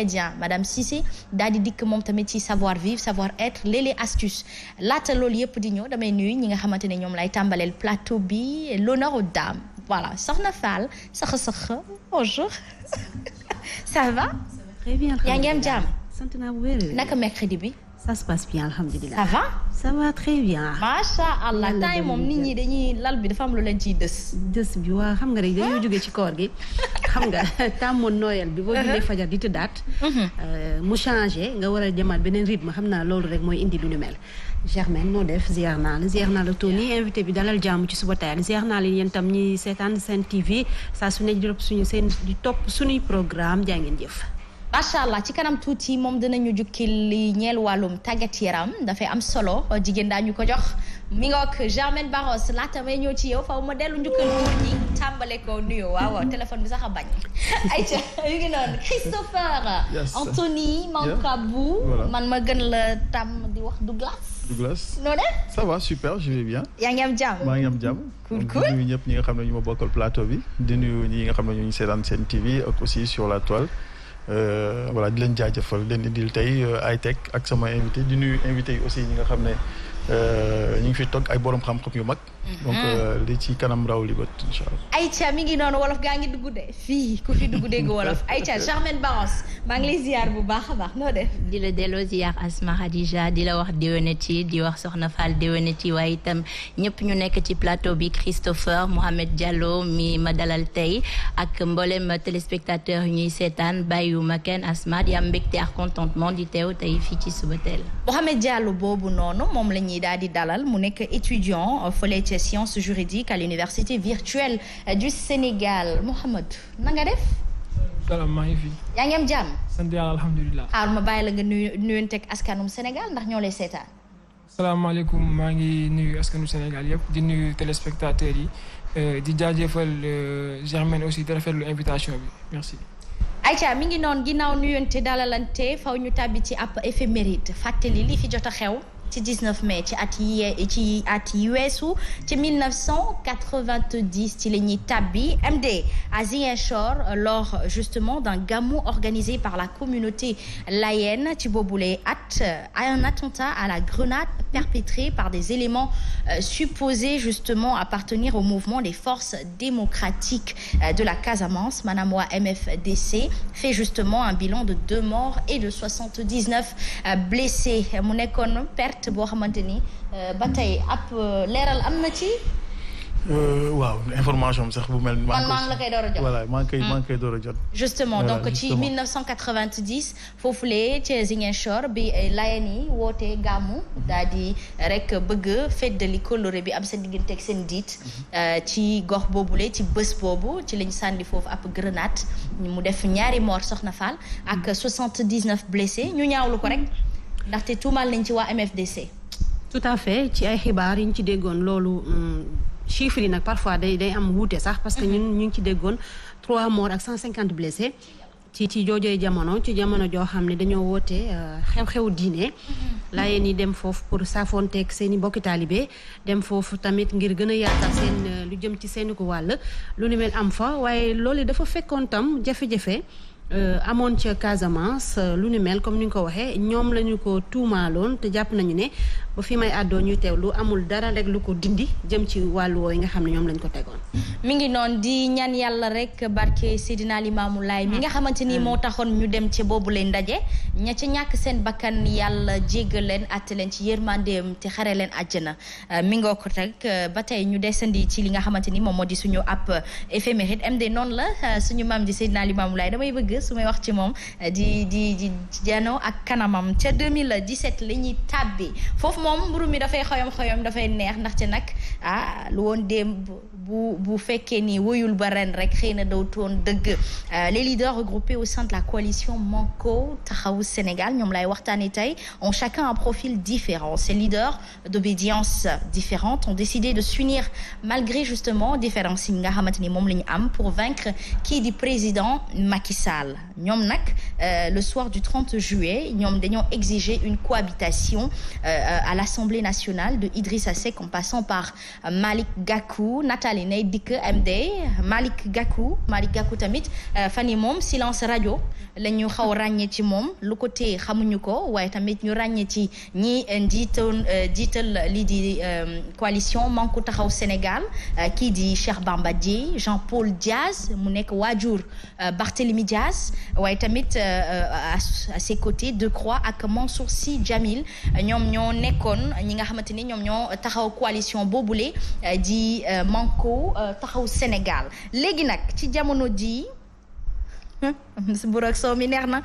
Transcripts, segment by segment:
ingrédients madame Cissé daal di dikk moom tamit ci savoir vivre savoir être léeg-léeg astuce laata loolu yëpp di ñëw damay nuyu ñi nga xamante ne ñoom lay tàmbaleel plateau bi l'honneur aux dames voilà Soxna Fall saxa bonjour ça va. très bien yaa ngi am jàmm. sant naa bu wér. naka mercredi bi. ça se passe bien alhamdulilah. ça va. ça va très bien. macha allah temps yi moom nit ñi dañuy lal bi dafa am lu leen ciy dës. dës bi waa xam nga rek dañoo jógee ci koor gi xam nga tàmmoon Noël bi boo jullee fajar di tëddaat. mu changé nga war a jëmaat beneen rythme xam naa loolu rek mooy indi lu ñu mel. Germaine noo def ziar naa la Tony invité bi dalal jàmm ci suba tayal ziar naa leen yéen tam ñi seetaan Sen TV saa su ne di topp suñuy programme jaa ngeen jëf. macha allah ci kanam tuuti moom dinañu jukki li ñeel wàllum tàggat yaram dafay am solo jigéen daañu ko jox mi ngoog Germaine Barros laata may ñëw ci yow faw ma dellu njukkal góor ñi tàmbale ko nuyoo waaw téléphone bi sax a bañ ayca yu ngi noonu Christopher Anthony Mankabou man ma gën la tam di wax Douglas noo def. ça va super je vais bien. yaa ngi am jàmm. maa ngi am jàmm. cool di nuyu ñëpp ñi nga xam ne ñu ma bokkal plateau bi di nuyu ñi nga xam ne ñu ngi seetaan Sen TV ak aussi sur la toile. voilà di leen jaajëfal leen indil tey ay tech ak sama invité di nuyu invité yi aussi ñi nga xam ne ñu ngi fi toog ay borom xam-xam yu mag. donc li ci kanam raw li bët incha allah. Aïcha mi ngi noonu wolof gaa ngi dugg de fii ku fi dugg dégg wolof Aïcha Germaine Barros maa ngi lay ziar bu baax a baax noo def. di la delloo ziar Asma Khadija di la wax déwénati di wax Soxna Fall déwénati waaye itam ñëpp ñu nekk ci plateau bi Christopher Mohamed Diallo mi ma dalal tey ak mboolem téléspectateur ñuy seetaan bàyyiwuma kenn Asma di am mbégte ak contentement di teew tey fii ci suba teel. Mohamed Diallo boobu noonu moom la ñuy daal di dalal mu nekk étudiant fële ca sciences juridiques à l'université virtuelle du Sénégal Mohamed na nga def. salaam maa ngi fi. yaa ngi am jàmm. sant yàlla alhamdulilah. xaar ma bàyyi la nga nuyonteeg askanum Sénégal ndax ñoo lay seetaan. salaamaaleykum maa ngi nuyu askanu Sénégal yëpp di nuyu téléspectateurs yi di jaajëfal Germaine aussi di rafetlu invitation bi merci. Aïcha mi ngi noonu ginnaaw nuyonte dalalante faw ñu tàbbi ci ab éphéméride fàttali li fi jot a xew. ci 19 mai ci at yi weesu ci 1990 ci la ñuy tàbbi MD à Ziguinchor lors justement d'un gamou organisé par la communauté layène ci boobule un attentat à la grenade perpétré par des éléments supposés justement appartenir au mouvement des forces démocratiques de la Casamance maanaam waa MFDC fait justement un bilan de 2 morts et de 79 blessés mu nekkoon perte boo xamante ni ba tey ab leeral am na ci. waaw information sax bu mel. man maa ngi la koy door a jot voilà maa ngi koy door a jot. justement donc ci 1990 foofulee ci Ziguinchor bi Layène yi wootee gàmmu daal di rek bëgg feddali kóllëre bi am seen diggante ak seen diit ci gox boobule ci bés boobu ci lañ sànni foofu ab grenade mu def ñaari mort Soxna Fall ak 79 blessés ñu ñaawlu ko rek. ndaxte tuumal nañ ci waa MFDC. tout à fait ci ay xibaar yi ñu ci déggoon loolu chiffres yi nag parfois day am wuute sax parce que ñun ñu ngi ci déggoon 3 morts ak 150 blessés ci joojooy jamono joo xam ne dañoo woote xew-xew diine. laayeen yi dem foofu pour saafonteeg seen i mbokki taalibe dem foofu tamit ngir gën a yaatal seen lu jëm ci seen ko wàll lu ni mel am fa waaye loolu dafa fekkoon tam jafe-jafe. amoon ca Casamance lu ni mel comme ni nga ko waxee ñoom lañu ko tuumaaloon te jàpp nañu ne ba fi may àddoo ñuy teew lu amul dara rek lu ko dindi jëm ci wàllu woowu nga xam ne ñoom lañ ko tegoon. mi ngi noonu di ñaan yàlla rek barke Seydina Limaamu Laay mi nga xamante ni moo taxoon ñu dem ci boobu leen ndaje ña ca ñàkk seen bakkan yàlla jéggal leen àtte leen ci yërmandeem te xare leen àjjana mi ngoo ko teg ba tey ñu desandi ci li nga xamante ni moom moo di suñu ab éphéméride MD noonu la suñu maam di Seydina Limaamu Laay damay bëgg su may wax ci moom di jano ak kanamam ca 2017 la ñuy tàbbi foofu moom mburu mi dafay xoyom dafay neex ndaxte nag lu woon démb bu fekkee ni woyul ba ren rek xëy na daw toon dëgg les leaders regroupés au sein de la coalition Manko Taxawu Sénégal ñoom lay waxtaane tey ont chacun un profil différent. Ces leaders d'obédience différentes ont décidé de s'unir malgré justement différences yi nga xamante ni moom la ñu am pour vaincre kii di président Macky Sall Sall ñoom nag le soir du 30 juillet ñoom dañoo exiger une cohabitation à l'Assemblée nationale de Idrissa Seck en passant par Malick Gakou Nathalie Ney Dikk MD Malick Gakou tamit fan yi moom silence radio la ñu xaw ràññee ci moom lu ko tee xamuñu ko waaye tamit ñu ràññee ci ñi jiital lii di coalition Manko Taxaw Sénégal kii di Cheikh Bamba Dièye Jean-Paul Diaz mu nekk waajur Barthélémy Diaz waaye tamit à ses côtés Decroix ak Mansour Sy Djamil ñoom ñoo nekkoon ñi nga xamante ni ñoom ñoo taxaw coalition boobule di Manko Taxaw Sénégal léegi nag ci jamono ji Burok Sow mi neex na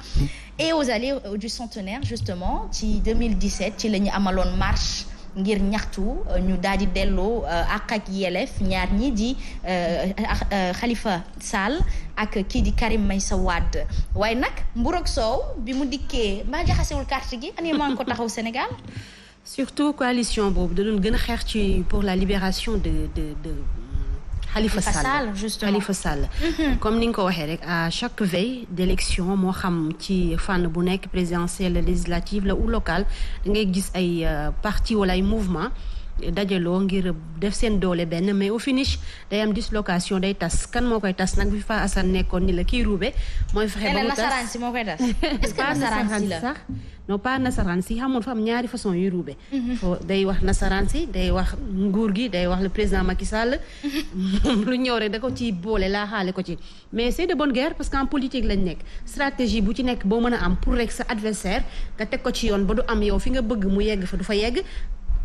et aux allées du centenaire justement ci 2017 ci la ñu amaloon marche ngir ñaxtu ñu daal di delloo ak yelef ñaar ñi di Khalifa Sall ak kii di Karim Meïssa Wade waaye nag Burok Sow bi mu dikkee mbaa jaxasewul carte gi ani Manko Taxaw Sénégal surtout coalition boobu da doon gën a xeex ci pour la libération de Khalifa Sall justement Khalifa Sall. Comme ni nga ko waxee rek à chaque veille d'élection moo xam ci fànn bu nekk présidentielle législative la ou locale da ngay gis ay parti wala ay mouvement dajaloo ngir def seen doole benn mais au finish day am dislocation day tas kan moo koy tas nag bi fa Assane nekkoon ni la kii ruube mooy fexe ba mu tas nasaraan si moo koy tas est-ce que nasaraan si la sax non pas nasaraan si xamoon fa am ñaari façon yu ruube day wax nasaraan si day wax nguur gi day wax le président Macky Sall moom lu ñëw rek da ko ci boole laa xaale ko ci mais c'est de bonne guerre parce que en politique lañ nekk stratégie bu ci nekk boo mën a am pour rek sa adversaire nga teg ko ci yoon ba du am yow fi nga bëgg mu yegg fa du fa yegg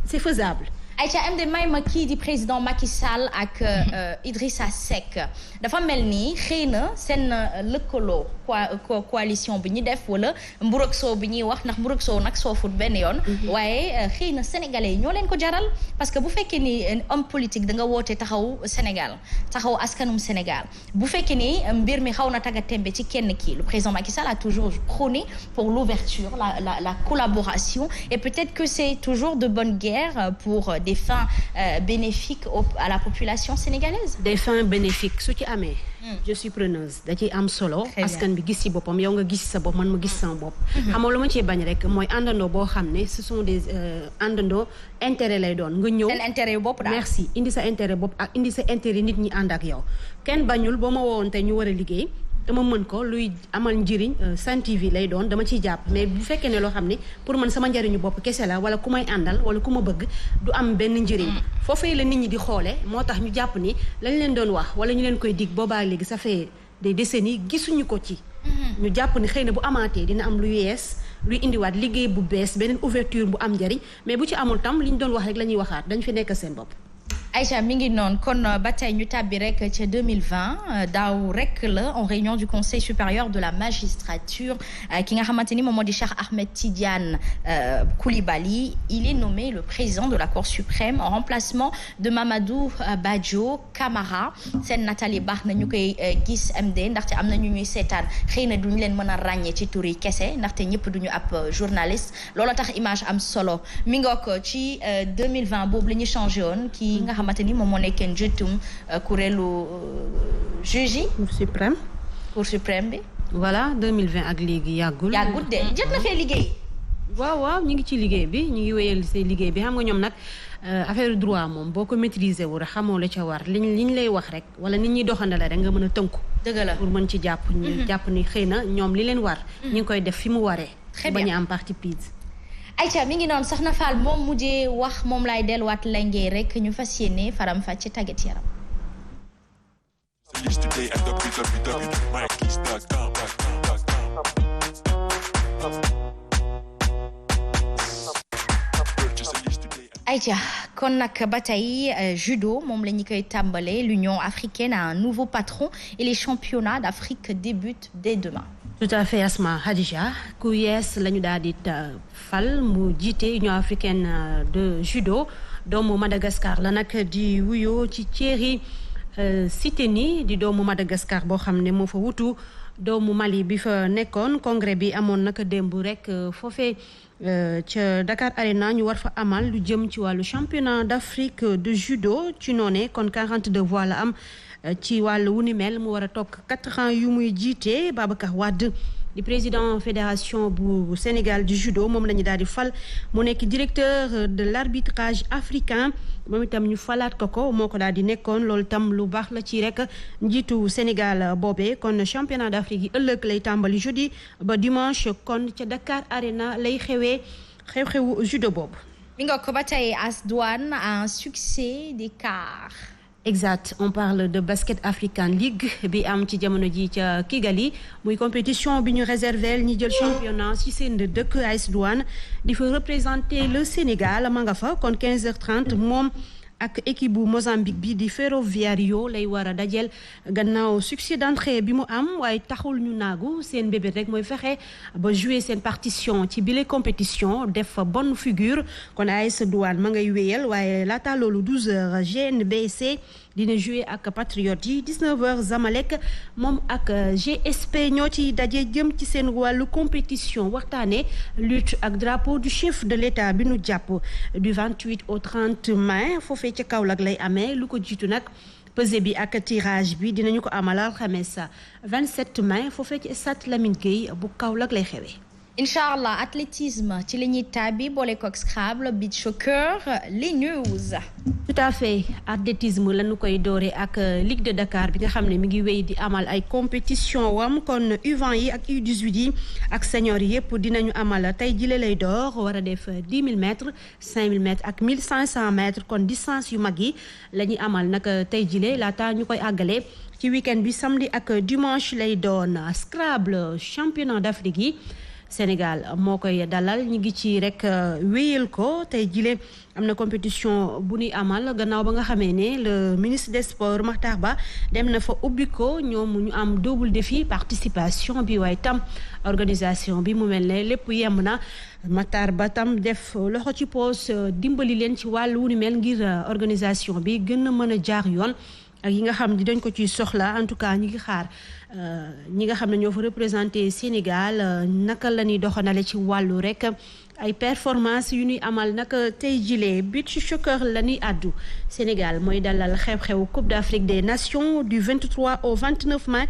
c'est faisable. Aïcha MD may ma kii di président Macky Sall ak Idrissa Seck dafa mel ni xëy na seen lëkkaloo coalition bi ñu def wala Mburok Sow bi ñuy wax ndax Mburok Sow nag soofut benn yoon waaye xëy na sénégalais yi ñoo leen ko jaral parce que bu fekkee ni homme politique da nga woote taxaw Sénégal taxaw askanum Sénégal bu fekkee ni mbir mi xaw na tagga tembe ci kenn kii le président Macky Sall a toujours prôné pour l'ouverture la collaboration et peut-être que c'est toujours de bonne guerre pour des fins bénéfiques à la population sénégalaise. Des fins bénéfiques su ci amee. Je suis preneuse da ciy am solo. askan bi gis ci boppam yow nga gis sa bopp man ma gis sama bopp. xam nga lu ma cee bañ rek mooy àndandoo boo xam ne ce sont des àndandoo intérêt lay doon nga ñëw. seen intérêt yu bopp daal merci indi sa intérêt bopp ak indi sa intérêt nit ñi ànd ak yow kenn bañul boo ma woowoon tey ñu war a liggéey. dama mën ko luy amal njëriñ Sen TV lay doon dama ciy jàpp mais bu fekkee ne loo xam ne pour man sama njëriñu bopp kese la wala ku may àndal wala ku ma bëgg du am benn njëriñ foofee la nit ñi di xoole moo tax ñu jàpp ni lañ leen doon wax wala ñu leen koy dig boobaa léegi ça fait des décennies gisuñu ko ci ñu jàpp ni xëy na bu amaatee dina am lu yees luy indiwaat liggéey bu bees beneen ouverture bu am njëriñ mais bu ci amul tam li ñu doon wax rek la ñuy waxaat dañ fi nekk seen bopp. Aïcha mi ngi noonu kon ba tey ñu tàbbi rek ca 2020 daaw rek la en réunion du conseil supérieur de la magistrature ki nga xamante ni moom moo di Cheikh Ahmed Tidiane Coulibaly il est nommé le président de la Cour suprême en remplacement de Mamadou Badio Camara seen nataal yi baax na ñu koy gis MD ndaxte am na ñu ñuy seetaan xëy na duñu leen mën a ràññee ci tur yi kese ndaxte ñëpp duñu ab journaliste loolu tax image am solo mi ngoog ci 2020 boobu la ñu changé woon ki nga xamante ni moom moo nekkee njiitum kuréelu juge yi Cour suprême bi voilà 2020 ak léegi yàggul de jot na fee liggéey waaw ñu ngi ci liggéey bi ñu ngi wéyal say liggéey bi xam nga ñoom nag affaire droit moom boo ko maîtriser wu rek xamoo la ca war liñ lay wax rek wala nit ñi doxandale rek nga mën a tënku dëgg la pour mën ci jàpp ñu jàpp ni xëy na ñoom li leen war ñu ngi koy def fi mu waree bañ a am parti prise Aïcha mi ngi noonu Soxna Fall moom mujjee wax moom laay delluwaat lengee rek ñu fas yéene faram fàcce tàggat yaram. Aïcha kon nag ba tey judo moom la ñu koy tàmbalee l'Union africaine a un nouveau patron et les championnats d'Afrique débutent dès demain. Tout à fait Asma Hadija ku yees la ñu daal di fal mu jiite Union africaine de judo doomu Madagascar la nag di wuyoo ci Thierry Siteni di doomu Madagascar boo xam ne moo fa wutu doomu Mali bi fa nekkoon congrès bi amoon naka démb rek foofee ca Dakar Arena ñu war fa amal lu jëm ci wàllu championnat d'Afrique de judo ci noone kon 42 voix la am ci wàllu wu ni mel mu war a toog 4 ans yu muy jiite Babacar Wade di président fédération bu Sénégal du judo moom la ñu daal di fal mu nekk directeur de l'arbitrage africain moom itam ñu falaat ko moo ko daal di nekkoon loolu tam lu baax la ci rek njiitu Sénégal boobee kon championnat d'Afrique yi ëllëg lay tàmbali jeudi ba dimanche kon ca Dakar Arena lay xew-xewu judo boobu. mi nga ko ba tey AS Douanes un succès des quarts. Exact, on parle de Basket African League bi am ci jamono ji ca Kigali muy compétition bi ñu réserver ñi jël championnat ci seen dëkk AS Douanes di fa représenter le Sénégal ma nga fa kon 15h30 moom ak équipe bu Mozambique bi di Ferroviario lay war a dajel gannaaw succès d'entrée bi mu am waaye taxul ñu naagu seen bébét rek mooy fexe ba jouer seen partition ci bile compétition def fa bonne figure kon AS Douanes ma ngay wéyal waaye laata loolu 12h GNBC dina jouer ak Patriotes yi 19h Zamalek moom ak GSP ñoo ci daje jëm ci seen wàllu compétition waxtaane lutte ak drapeau du chef de l'État bi nu jàpp du 28 au 30 mai foofee ca Kaolack lay amee lu ko jiitu nag pesée bi ak tirage bi dinañu ko amal alxames 27 mai foofee ci stade Lamine Gueye bu Kaolack lay xewee. incha allah athlétisme ci la ñuy tàbbi boole ko Scrabble beach soccer les news. tout à fait athlétisme lañu koy doore ak Ligue de Dakar bi nga xam ne mi ngi wéy di amal ay compétition wam kon U20 yi ak U18 yi ak senior yi yëpp dinañu amal tey jile lay door war a def 10 000 mètres 5 000 mètres ak 1500 mètres kon distance yu mag yi la ñuy amal nag tey jile laata ñu koy àggale ci week-end bi samedi ak dimanche lay doon Scrabble championnat d'Afrique yi. Sénégal moo koy dalal ñu ngi ci rek wéyal ko tey jile am na compétition bu ñuy amal gannaaw ba nga xamee ne le ministre des sports Makhtar Ba dem na fa ubbi ko ñoom ñu am double défi participation bi waaye tam organisation bi mu mel ne lépp yemb na Makhtar Ba tam def loxo ci poos dimbali leen ci wàllu wu ni mel ngir organisation bi gën a mën a jaar yoon ak yi nga xam ni dañ ko ciy soxla en tout cas ñi ngi xaar ñi nga xam ne ñoo fa représenté Sénégal naka la ñuy doxanale ci wàllu rek ay performance yu ñuy amal naka tey jilee beach soccer la ñuy àddu Sénégal mooy dalal xew-xew Coupe d'Afrique des Nations du 23 au 29 mai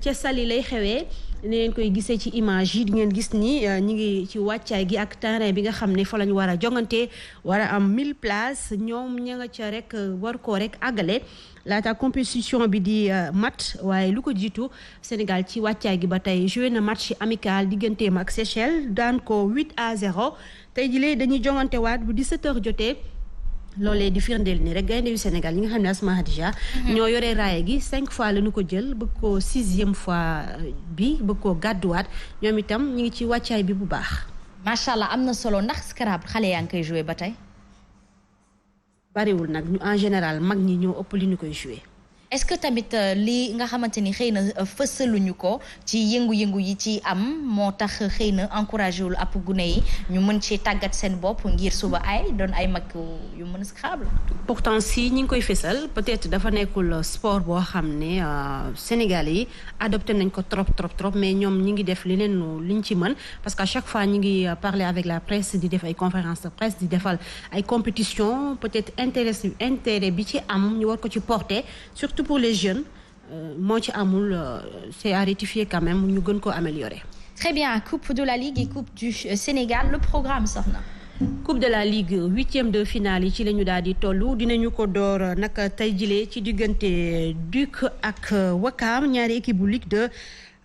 ca Saly lay xewee ni ngeen koy gisee ci image yi di ngeen gis ni ñi ngi ci wàccaay gi ak terrain bi nga xam ne fa la ñu war a jongante war a am 1000 places ñoom ña nga ca rek war koo rek àggale laata compétition bi di mat waaye lu ko jiitu Sénégal ci wàccaay gi ba tey joué na match amical digganteem ak Seychelles daan ko 8-0 tey jilee dañuy jongante waat bu 17h jotee loolee di firndeel ni rek gaynde yu Sénégal yi nga xam ne Asma Hadija ñoo yore raaya gi 5 fois la ñu ko jël bëgg ko 6e fois bi bëgg koo gàdduwaat ñoom itam ñu ngi ci wàccaay bi bu baax. macha allah am na solo ndax Scrabble xale yaa ngi koy joué ba tey. bariwul nag ñu en général mag ñi ñoo ëpp li ñu koy joué. est-ce que tamit li nga xamante ni xëy na fësaluñu ko ci yëngu-yëngu yi ci am moo tax xëy na encouragé wul ab gune yi ñu mën ci tàggat seen bopp ngir suba ay doon ay mag yu mën Scrabble. pourtant si ñi ngi koy fësal peut-être dafa nekkul sport boo xam ne Sénégalais yi adopté nañ ko trop mais ñoom ñi ngi def liñ ci mën parce que à chaque fois ñi ngi parler avec la presse di def ay conférences de presse di defal ay compétitions peut-être intérêt bi ci am ñu war ko ci porter surtout pour les jeunes moo ci amul c'est à rectifier quand même ñu gën koo améliorer. Très bien, Coupe de la Ligue et Coupe du Sénégal le programme soxna. Coupe de la Ligue 8e de finale yi ci la ñu daal di tollu dinañu ko door nag tey jilee ci diggante Duc ak Wakam ñaari équipe bu Ligue 2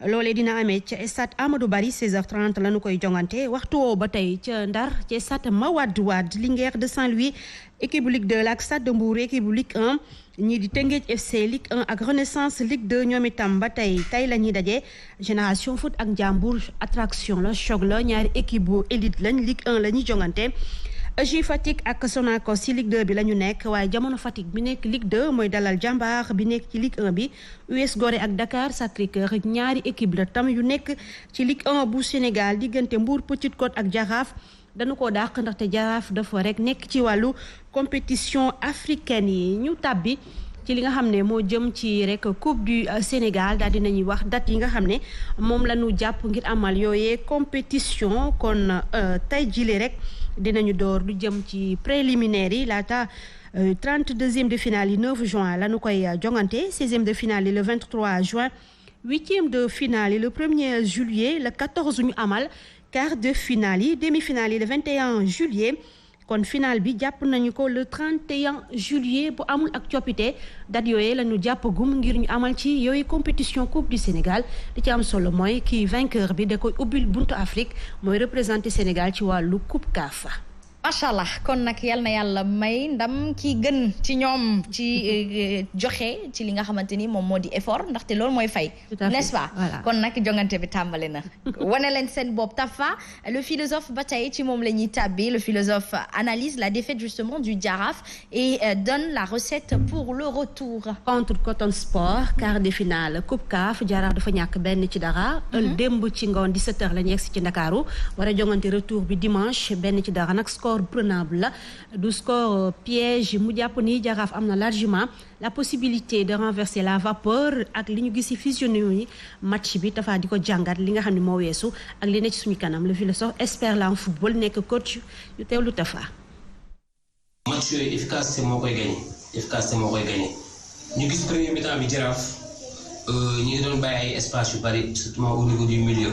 loolee dina amee ca stade Amadou Barry 16h30 la ñu koy jongante waxtu woo ba tey ca Ndar ca stade Mawade Wade Linguère de Saint-Louis équipe bu Ligue 2 la ak stade de Mbour équipe bu Ligue 1 ñii di Teungueth FC Ligue 1 ak Renaissance Ligue 2 ñoom itam ba tey la ñuy daje Génération Foot ak Ndiambour attraction la choc la ñaari équipe bu élite lañ Ligue 1 la ñuy jongante EJ Fatick ak Sonacos ci Ligue 2 bi la ñu nekk waaye jamono Fatick bi nekk Ligue 2 mooy dalal Jambar bi nekk ci Ligue 1 bi US Gorée ak Dakar Sacré-Cœur ñaari équipe la tam yu nekk ci Ligue 1 bu Sénégal diggante Mbour Petite Côte ak Jaraaf dañu ko dàq ndaxte Jaraaf dafa rek nekk ci wàllu compétition africaine yi ñu tàbbi ci li nga xam ne moo jëm ci rek Coupe du Sénégal daal dinañuy wax date yi nga xam ne moom la ñu jàpp ngir amal yooyee compétition kon tey jile rek dinañu door lu jëm ci préliminaire yi laata 32e de finale yi 9 juin la ñu koy jongante 16e de finale yi le 23 juin 8e de finale yi le 1er juillet le 14 ñu amal quart de finale yi demi-finale yi le 21 juillet kon finale bi jàpp nañu ko le 31 juillet bu amul ak coppite date yooyu la ñu jàppagum ngir ñu amal ci yooyu compétition Coupe du Sénégal li ci am solo mooy kii vainqueur bi da koy ubbil buntu Afrique mooy représenté Sénégal ci wàllu Coupe CAF. macha allah kon nag yal na yàlla may ndam ki gën ci ñoom ci joxe ci li nga xamante ni moom moo di effort ndaxte loolu mooy fay. n'est-ce pas kon nag jongante bi tàmbali na. wane leen seen bopp Tafa le philosophe ba tey ci moom la ñuy tàbbi le philosophe analyse la défaite justement du Jaraaf et donne la recette pour le retour. contre Coton Sport quart de finale Coupe CAF Jaraaf dafa ñàkk benn ci dara. démb ci ngoon 17h la ñu yegg si ci Ndakaaru war a jongante retour bi dimanche benn ci dara nag score prenable la du score piège mu jàpp ni Jaraaf am na largement la possibilité de renverser la vapeur ak li ñu gis ci physionomie match bi Tafa di ko jàngat li nga xam ne moo weesu ak li ne ci suñu kanam le philosophe expert la en football nekk coach yu teewlu Tafa. match yooyu efficacité moo koy gagné ñu gis premier mi-temps bi Jaraaf ñu ngi doon bàyyi ay espace yu bari surtout au niveau du milieu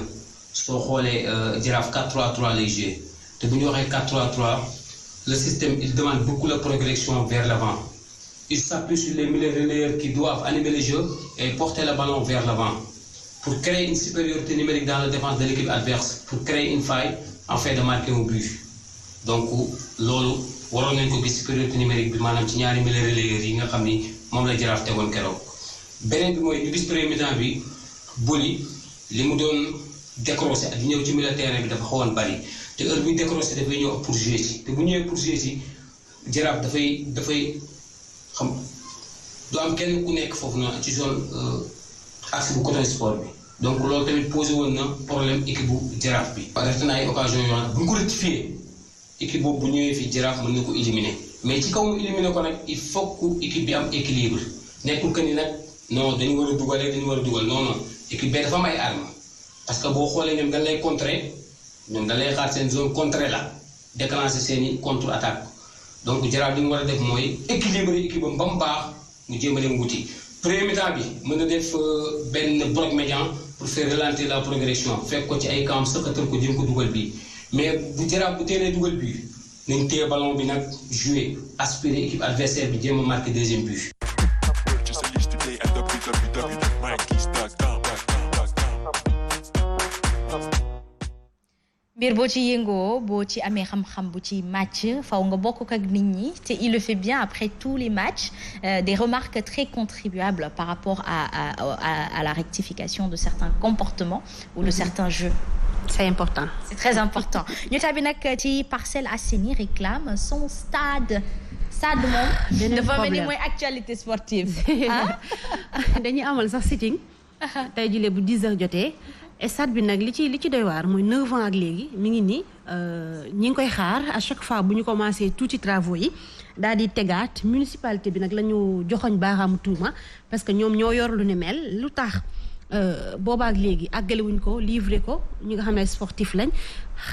soo xoolee Jaraaf 4-3-3 lay joué. te bu ñu waxee 4-3-3 le système il demande beaucoup la progression vers l'avant il s'appuie sur les milieux relayeurs qui doivent animer le jeu et porter le ballon vers l'avant pour créer une supériorité numérique dans la défense de l'équipe adverse pour créer une faille afin de marquer un but donc loolu waroon nañ ko gis supériorité numérique bi maanaam ci ñaari milieux relayeurs yi nga xam ni moom la Jaraaf tegoon keroog beneen bi mooy ñu gis premier mi-temps bi Boli li mu doon décroché ak ñëw ci milieu terrain bi dafa xawoon bari te heure bi décroché dafay ñëw pour jouer ci te bu ñëwee pour jouer ci Jaraaf dafay xam du am kenn ku nekk foofu na ci zone axe bu Coton Sport bi donc loolu tamit posé woon na problème équipe bu Jaraaf bi. arrêté na ay occasion yoo xam ne bu ñu ko rectifié équipe boobu bu ñëwee fii Jaraaf mën na ko éliminer mais ci kaw mu éliminer ko nag il faut que équipe bi am équilibre nekkul que ni nag non dañu war a dugal non équipe bi dafa am ay armes parce que boo xoolee ñoom dañ lay contrer. ñoom da lay xaar seen zone contrée la déclencher seeni contre attaque donc Jaraaf li mu war a def mooy équilibrer équipe am ba mu baax mu jéem a dem wuti premier mi-temps bi mën na def benn bloc médian pour faire ralentir la progression fekk ko ci ay camp sëkkatal ko jéem ko dugal bii mais bu Jaraaf bu teelee dugal bii nañ téye ballon bi nag jouer aspirer équipe adversaire bi jéem a marquer deuxième but. mbir boo ci yëngoo boo ci amee xam-xam bu ci match faw nga bokk ak nit ñi te il le fait bien après tous les matchs des remarques très contribuables par rapport à la rectification de certains comportements ou de certains jeux. C'est important. C'est très important. ñu tabi nag ci Parcelles Assainies réclame son stade moom dafa mel ni mooy actualité sportive. dañuy amal sax sitting tey jile bu 10h jotee. stade bi nag li ci doy waar mooy 9 ans ak léegi mi ngi nii ñi ngi koy xaar à chaque fois bu ñu commencé tuuti travaux yi daal di tegaat municipalité bi nag la ñu joxoñ baaraamu tuuma parce que ñoom ñoo yor lu ne mel lu tax boobaak léegi àggalewuñ ko livré ko ñi nga xam ne sportif lañ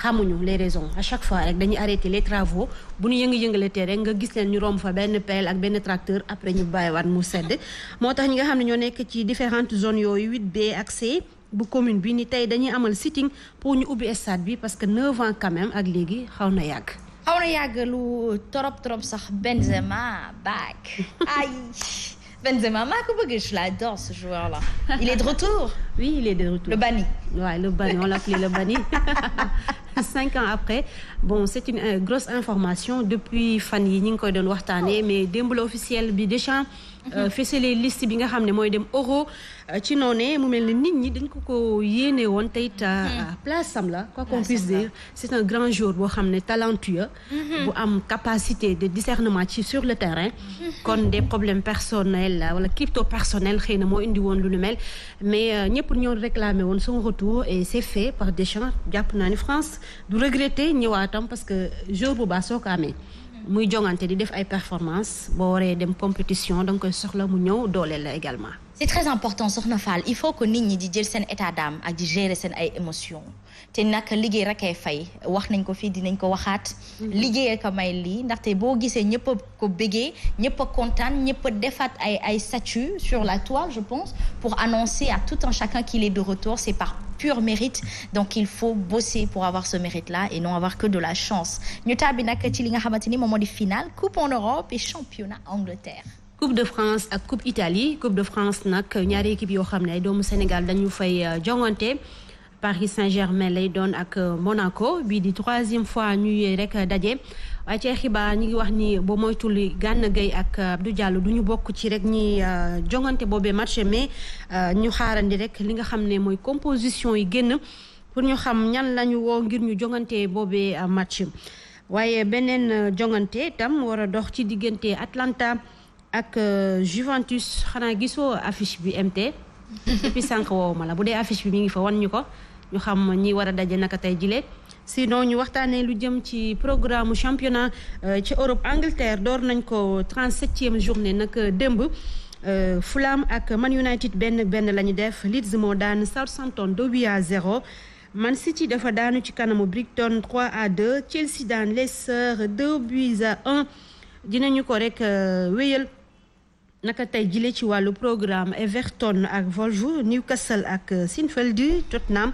xamuñu les raisons à chaque fois rek dañuy arrêté les travaux bu ñu yëngalee rek nga gis leen ñu romb fa benn pelle ak benn tracteur après ñu bàyyiwaat mu sedd moo tax ñi nga xam ne ñoo nekk ci différentes zones yooyu 8B ak C bu commune bi ni tey dañuy amal sitting pour ñu ubbi stade bi parce que 9 ans quand même ak léegi xaw na yàgg lu trop sax Benzema back ay Benzema maa ko bëgg je l'adore ce joueur là il est de retour. Oui, il est de retour. Le Bani. Ouais, le Bani, on l'appelait le Bani. 5 ans après, bon, c'est une grosse information depuis fan yi ñu ngi koy doon waxtaanee mais démb la officiel bi Deschamps fësale liste bi nga xam ne mooy dem Euro ci noonee mu mel ne nit ñi dañ ko yéene woon te it place am la quoi qu'on puisse dire c'est un grand joueur boo xam ne talentueux bu am capacité de discernement ci sur le terrain kon des problèmes personnels wala crypto personnel xëy na moo indi woon lu nu mel mais ñëpp ñoo réclamé woon son retour et c'est fait par Deschamps jàpp naa ni France du regretter ñëwaatam parce que joueur bu baax soo ko amee muy jongante di def ay performance boo waree dem compétition da nga koy soxla mu ñëw dooleel la également. c'est très important Soxna Fall il faut que nit ñi di jël seen état d'âme ak di gérer seen ay émotions te nag liggéey rek ay fay wax nañ ko fii dinañ ko waxaat. liggéey ko may lii ndaxte boo gisee ñëpp a ko bëggee ñëpp a kontaan ñëpp a defaat ay statut sur la toile je pense pour annoncer à tout un chacun qu'il est de retour c'est par pur mérite donc il faut bosser pour avoir ce mérite là et non avoir que de la chance ñu tàbbi nag ci li nga xamante ni moom moo di finale coupe en Europe et championnat Angleterre. Coupe de France ak Coupe Italie Coupe de France nag ñaari équipe yoo xam ne ay doomu Sénégal dañu fay jongante Paris Saint-Germain lay doon ak Monaco bii di 3e fois ñuy rek daje waaye ci xibaar ñu ngi wax ni boo moytul Gana Gueye ak Abdou Diallo du ñu bokk ci rek ñi jongante boobee match mais ñu xaarandi rek li nga xam ne mooy composition yi génn pour ñu xam ñan lañu woo ngir ñu jongante boobee match waaye beneen jongante itam war a dox ci diggante Atlanta ak Juventus xanaa gisoo affiche bi MT depuis sànq woowu ma la bu dee affiche bi mi ngi fa wan ñu ko ñu xam ñi war a daje naka tey jile sinon ñu waxtaanee lu jëm ci programme championnat ci Europe Angleterre door nañ ko 37e journée nag démb Fulham ak Man United benn la ñu def Leeds moo daan Southampton 2-0 Man City dafa daanu ci kanamu Brighton 3-2 Chelsea daan Leicester 2-1 dinañu ko rek wéyal naka tey jile ci wàllu programme Everton ak Wolves Newcastle ak Sheffield Tottenham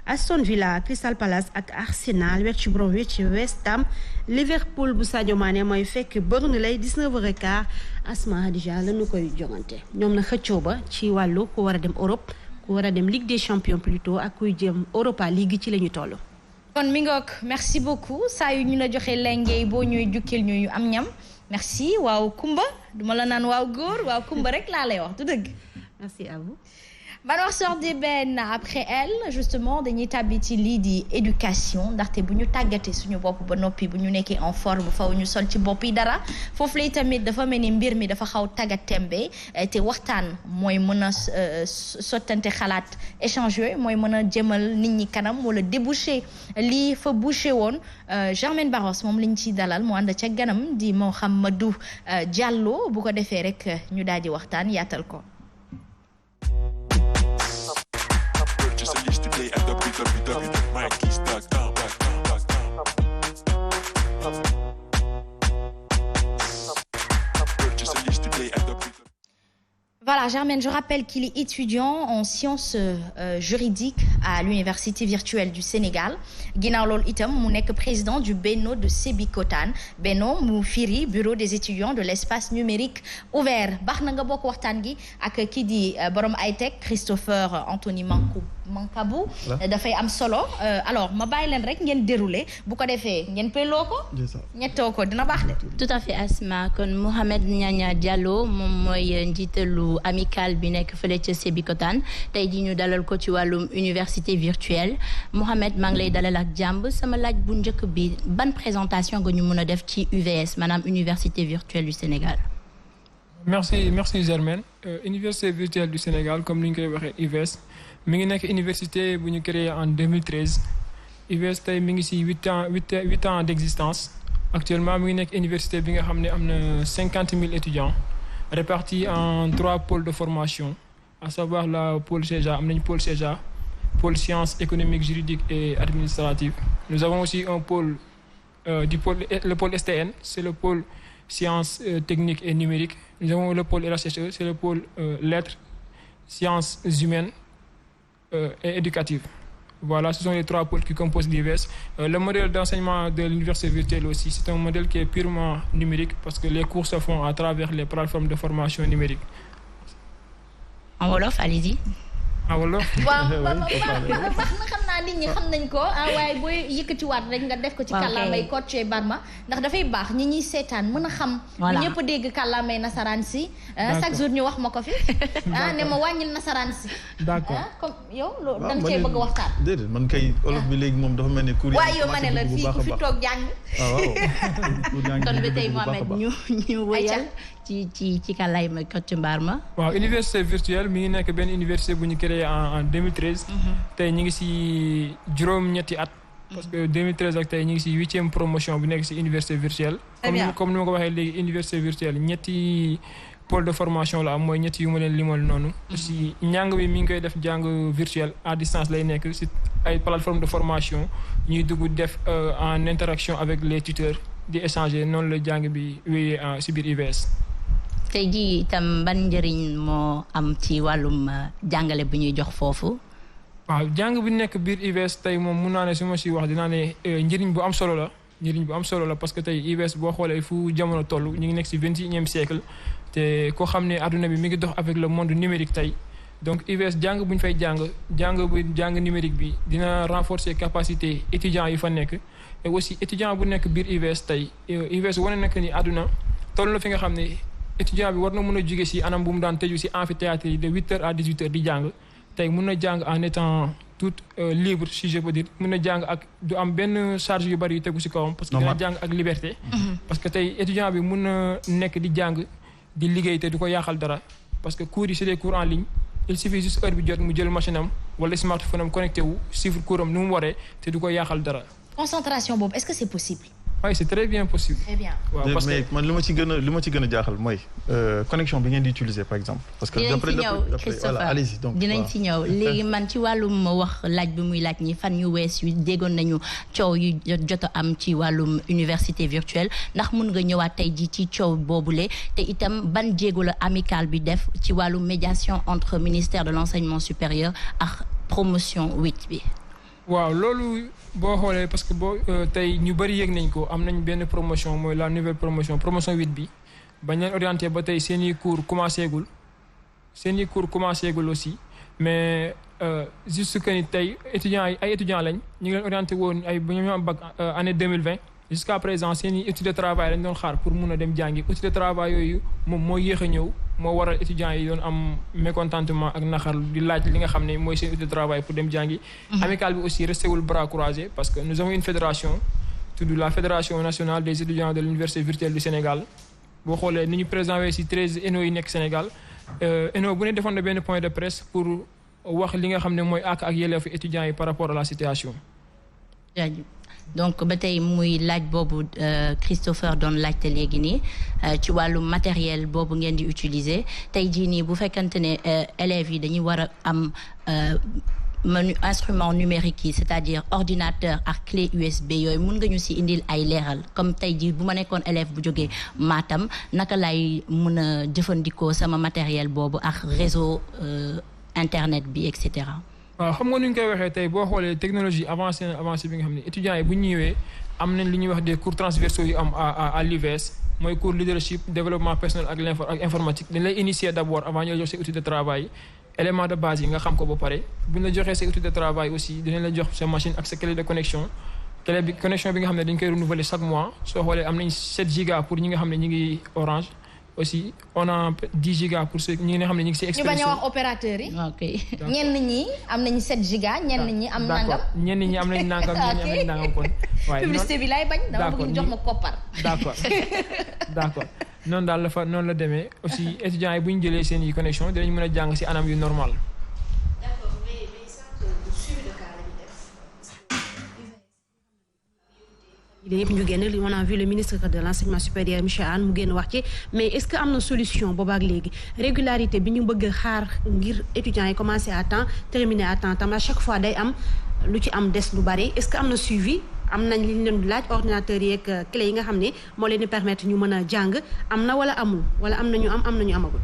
Aston Villa Crystal Palace ak Arsenal West Bromwich West Ham Liverpool bu Sadio Mané mooy fekk Burnley 19h15 Asma Hadija la ñu koy jongante ñoom na xëccoo ba ci wàllu ku war a dem Europe ku war a dem Ligue des Champions plutôt ak kuy jëm Europa League ci la ñu toll. kon mi ngoog merci beaucoup saa yu ñu la joxe lengey boo ñuy jukkil ñu am ñam merci waaw Kumba duma la naan waaw góor waaw Kumba rek laa lay wax du dëgg. merci à vous. Manoir Sordeben après elle justement dañuy tàbbi ci lii di éducation ndaxte bu ñu tàggatee suñu bopp ba noppi bu ñu nekkee en forme faw ñu sol ci bopp yi dara foofu lay tamit dafa mel ni mbir mi dafa xaw tàggat tembe te waxtaan mooy mën a sottante xalaat échange yooyu mooy mën a jëmal nit ñi kanam wala déboucher lii fa bouché woon Germaine Barros moom lañ ciy dalal mu ànd ca ganam di Mouhamadou Diallo bu ko defee rek ñu daal di waxtaan yaatal ko. Voilà, Germaine, je rappelle qu'il est étudiant en sciences juridiques à l'université virtuelle du Sénégal ginnaaw loolu itam mu nekk président du BENO de Sébikotane BENO mu firi bureau des étudiants de l'espace numérique ouvert baax na nga bokk waxtaan gi ak kii di borom high-tech Christopher Anthony Mancabou dafay am solo alors ma bàyyi leen rek ngeen dérouler bu ko defee ngeen peloo ko ñettoo ko dina baax de. tout à fait Asma kon Mohamed Niania Diallo moom mooy njiitalu amical bi nekk fële ca Sébikotane tey ji ñu dalal ko ci wàllum université virtuelle Mohamed maa ngi lay dalal ak jàmb sama laaj bu njëkk bi ban présentation nga ñu mën a def ci UVS maanaam université virtuelle du Sénégal. merci Germaine université virtuelle du Sénégal comme ni ñu koy waxee UVS mi ngi nekk université bu ñu créé en 2013 UVS tey mi ngi ci 8 ans d'existence actuellement mi ngi nekk université bi nga xam ne am na 50 000 étudiants répartis en 3 pôles de formation à savoir la pôle CEJA am nañu pôle CEJA pôle sciences économiques juridiques et administratives nous avons aussi un pôle le pôle STN c'est le pôle sciences techniques et numériques nous avons le pôle LHSE c'est le pôle lettres sciences humaines et éducatives. Voilà, ce sont les 3 pôles qui composent l'UVS. Le modèle d'enseignement de l'université virtuelle aussi, c'est un modèle qui est purement numérique parce que les cours se font à travers les plateformes de formation numérique. En wolof, allez-y. En wolof. waaw baax na xam naa nit ñi xam nañ ko waaye booy yëkkatiwaat rek nga def ko ci kàllaamay Kocc Barma ndax dafay baax ñi ñuy seetaan mën a xam. voilà ñëpp dégg kàllaamay nasaraan si. chaque jour ñu wax ma ko fi. ne ma wàññil nasaraan si. d'accord comme yow loolu da nga cee bëgg a waxtaan. déedéet man kay olof bi léegi moom dafa mel ni. cours yi waaye yow ma ne la fii ku fi toog jàng. kon ba tey Mohamed ñu wëyal ci kàllaamay Kocc Barma. waaw université virtuelle mi ngi nekk benn université bu ñu créé en 2013. tey ñu ngi ci juróom-ñetti at parce que 2013 ak tey ñu ngi si 8e promotion bu nekk si université virtuelle. comme ni ma ko waxee léegi université virtuelle ñetti pôle de formation la am mooy ñetti yu ma leen limal noonu. aussi njàng bi mi ngi koy def njàng virtuel à distance lay nekk si ay plateforme de formation ñuy dugg def en interaction avec les tuteurs di échanger noonu la jàng bi wéyee si biir UVS. tey jii itam ban njëriñ moo am ci wàllum jàngale bu ñuy jox foofu. waaw jàng bi nekk biir UVS tey moom mun naa ne su ma si wax dinaa ne njëriñ bu am solo la parce que tey UVS boo xoolee fu jamono toll ñu ngi nekk si 21e siècle te koo xam ne adduna bi mi ngi dox avec le monde numérique tey donc UVS jàng bu ñu fay jàng numérique bi dina renforcer capacité étudiants yi fa nekk et aussi étudiant bu nekk biir UVS tey UVS wane na que ni adduna toll na fi nga xam ne étudiant bi war na mën a jóge si anam bu mu daan tëju si amphithéâtre yi de 8h à 18h di jàng tey mun na jàng en étant tout libre si je peux dire mun na jàng ak du am benn charge yu bari yu tegu si kawam parce que dina jàng ak liberté parce que tey étudiant bi mun na nekk di jàng di liggéey te du ko yaaxal dara parce que cours yi c'est des cours en ligne il suffit juste heure bi jot mu jël machine am wala smartphone am connecté wu suivre cours am ni mu waree te du ko yaaxal dara. concentration boobu est-ce que c'est possible. oui c'est très bien possible. très bien. waaw parce que man li ma ci gën a jaaxal mooy connexion bi ngeen di utiliser par exemple. parce que d'après voilà allez-y donc dinañ ci ñëw léegi man ci wàllum wax laaj bi muy laaj ñi fan yu wees yu déggoon nañu coow yu jot a am ci wàllum université virtuelle ndax mun nga ñëwaat tey ji ci coow boobule te itam ban jéego la amicale bi def ci wàllum médiation entre ministère de l'enseignement supérieur ak promotion 8 bi. waaw loolu boo xoolee parce que boo tey ñu bëri yëg nañ ko am nañ benn promotion mooy la nouvelle promotion 8 bi bañ leen orienté ba tey seen i cours commencé gul aussi mais juste que ni tey étudiants yi ay étudiants lañ ñu ngi leen orienté woon ay bu ñu am bac année 2020 jusqu'à présent seen i études de travail lañ doon xaar pour mun a dem jàngi études de travail yooyu moom moo yéex a ñëw moo waral étudiants yi doon am mécontentement ak naxar di laaj li nga xam ne mooy seen étude de travail pour dem jàngi. amicale bi aussi resté wul bras croisés parce que nous avons une fédération tudd la fédération nationale des étudiants de l'université virtuelle du Sénégal boo xoolee ni ñu présenté ci 13 ENO yi nekk Sénégal ENO bu ne defoon na benn point de presse pour wax li nga xam ne mooy ak yelleefu étudiants yi par rapport à la situation. donc ba tey muy laaj boobu Christopher doon laajte léegi nii ci wàllu matériel boobu ngeen di utiliser tey jii nii bu fekkante ne élèves yi dañuy war a am menu instrument numérique yi c'est-à-dire ordinateur ak clé USB yooyu mun nga ñu ci indil ay leeral comme tey jii bu ma nekkoon élève bu jógee Matam naka lay mun a jëfandikoo sama matériel boobu ak réseau internet bi et cetera. waaw xam nga nu ñu koy waxee tey boo xoolee technologie avancée bi nga xam ne étudiants yi bu ñu ñëwee am nañ li ñuy wax des cours transversaux yu am à l'UVS mooy cours leadership développement personnel ak informatique dañ lay initier d'abord avant ñu la jox sa outil de travail élément de base yi nga xam ko ba pare bu ñu la joxee sa outil de travail aussi dinañ la jox sa machine ak sa clé de connexion connexion bi nga xam ne dañ koy renouveler chaque mois soo xoolee am nañ 7 gigas pour ñi nga xam ne ñi ngi Orange aussi on a 10 gigas pour ceux ñi nga xam ne ñu ngi ci Expresso. ñu bañ a wax opérateur yi. ok ñenn ñi am nañu 7 gigas ñenn ñi am nangam. ñenn ñi am nañu nangam ñenn ñi am nañu nangam kon. waaye publicité bi laay bañ. dama bëgg ñu jox ma koppar. d'accord noonu daal noonu la demee aussi étudiants yi bu ñu jëlee seen i connexion dinañ mën a jàng ci anam yu normal. d'accord mais suivi de cas la ñu def. yëpp ñu génn on a vu le ministre de l'enseignement supérieur monsieur Anne mu génn wax ci mais est-ce que am na solution boobaak léegi régularité bi ñu bëgg xaar ngir étudiants yi commencer à temps terminer à temps tam à chaque fois day am lu ci am des lu bari est-ce que am na suivi am nañ li ñu leen di laaj ordinateur yeeg clé yi nga xam ne moo leen di permettre ñu mën a jàng am na wala amul wala am nañu am nañu amagul.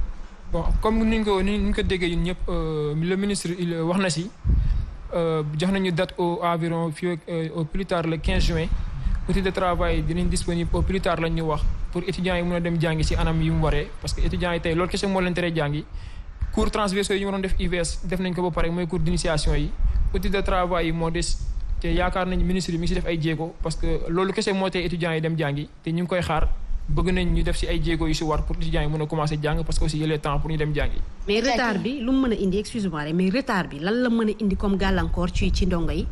bon comme ni ñu ko déggee ñun ñëpp le ministre il wax na ci jox nañu date environ fii au plus tard le 15 juin. outil de travail dinañ disponible au plus tard lañ ñu wax pour étudiants yi mën a dem jàngi ci anam yi mu waree parce que étudiants yi tey loolu kese moo leen teree jàngi cours transversaux yi ñu waroon def UVS def nañ ko ba pare mooy cours d'initiation yi outil de travail yi moo des te yaakaar nañ ministre bi mi ngi ci def ay jéego parce que loolu kese moo tee étudiants yi dem jàngi te ñu ngi koy xaar bëgg nañ ñu def ci ay jéego yu ci war pour étudiants yi mën a commencer jàng parce que aussi il est temps pour ñu dem jàngi. mais retard bi lu mu mën a indi excuse-moi mais retard bi lan la mën a indi comme gàllankoor ci ndongo yi.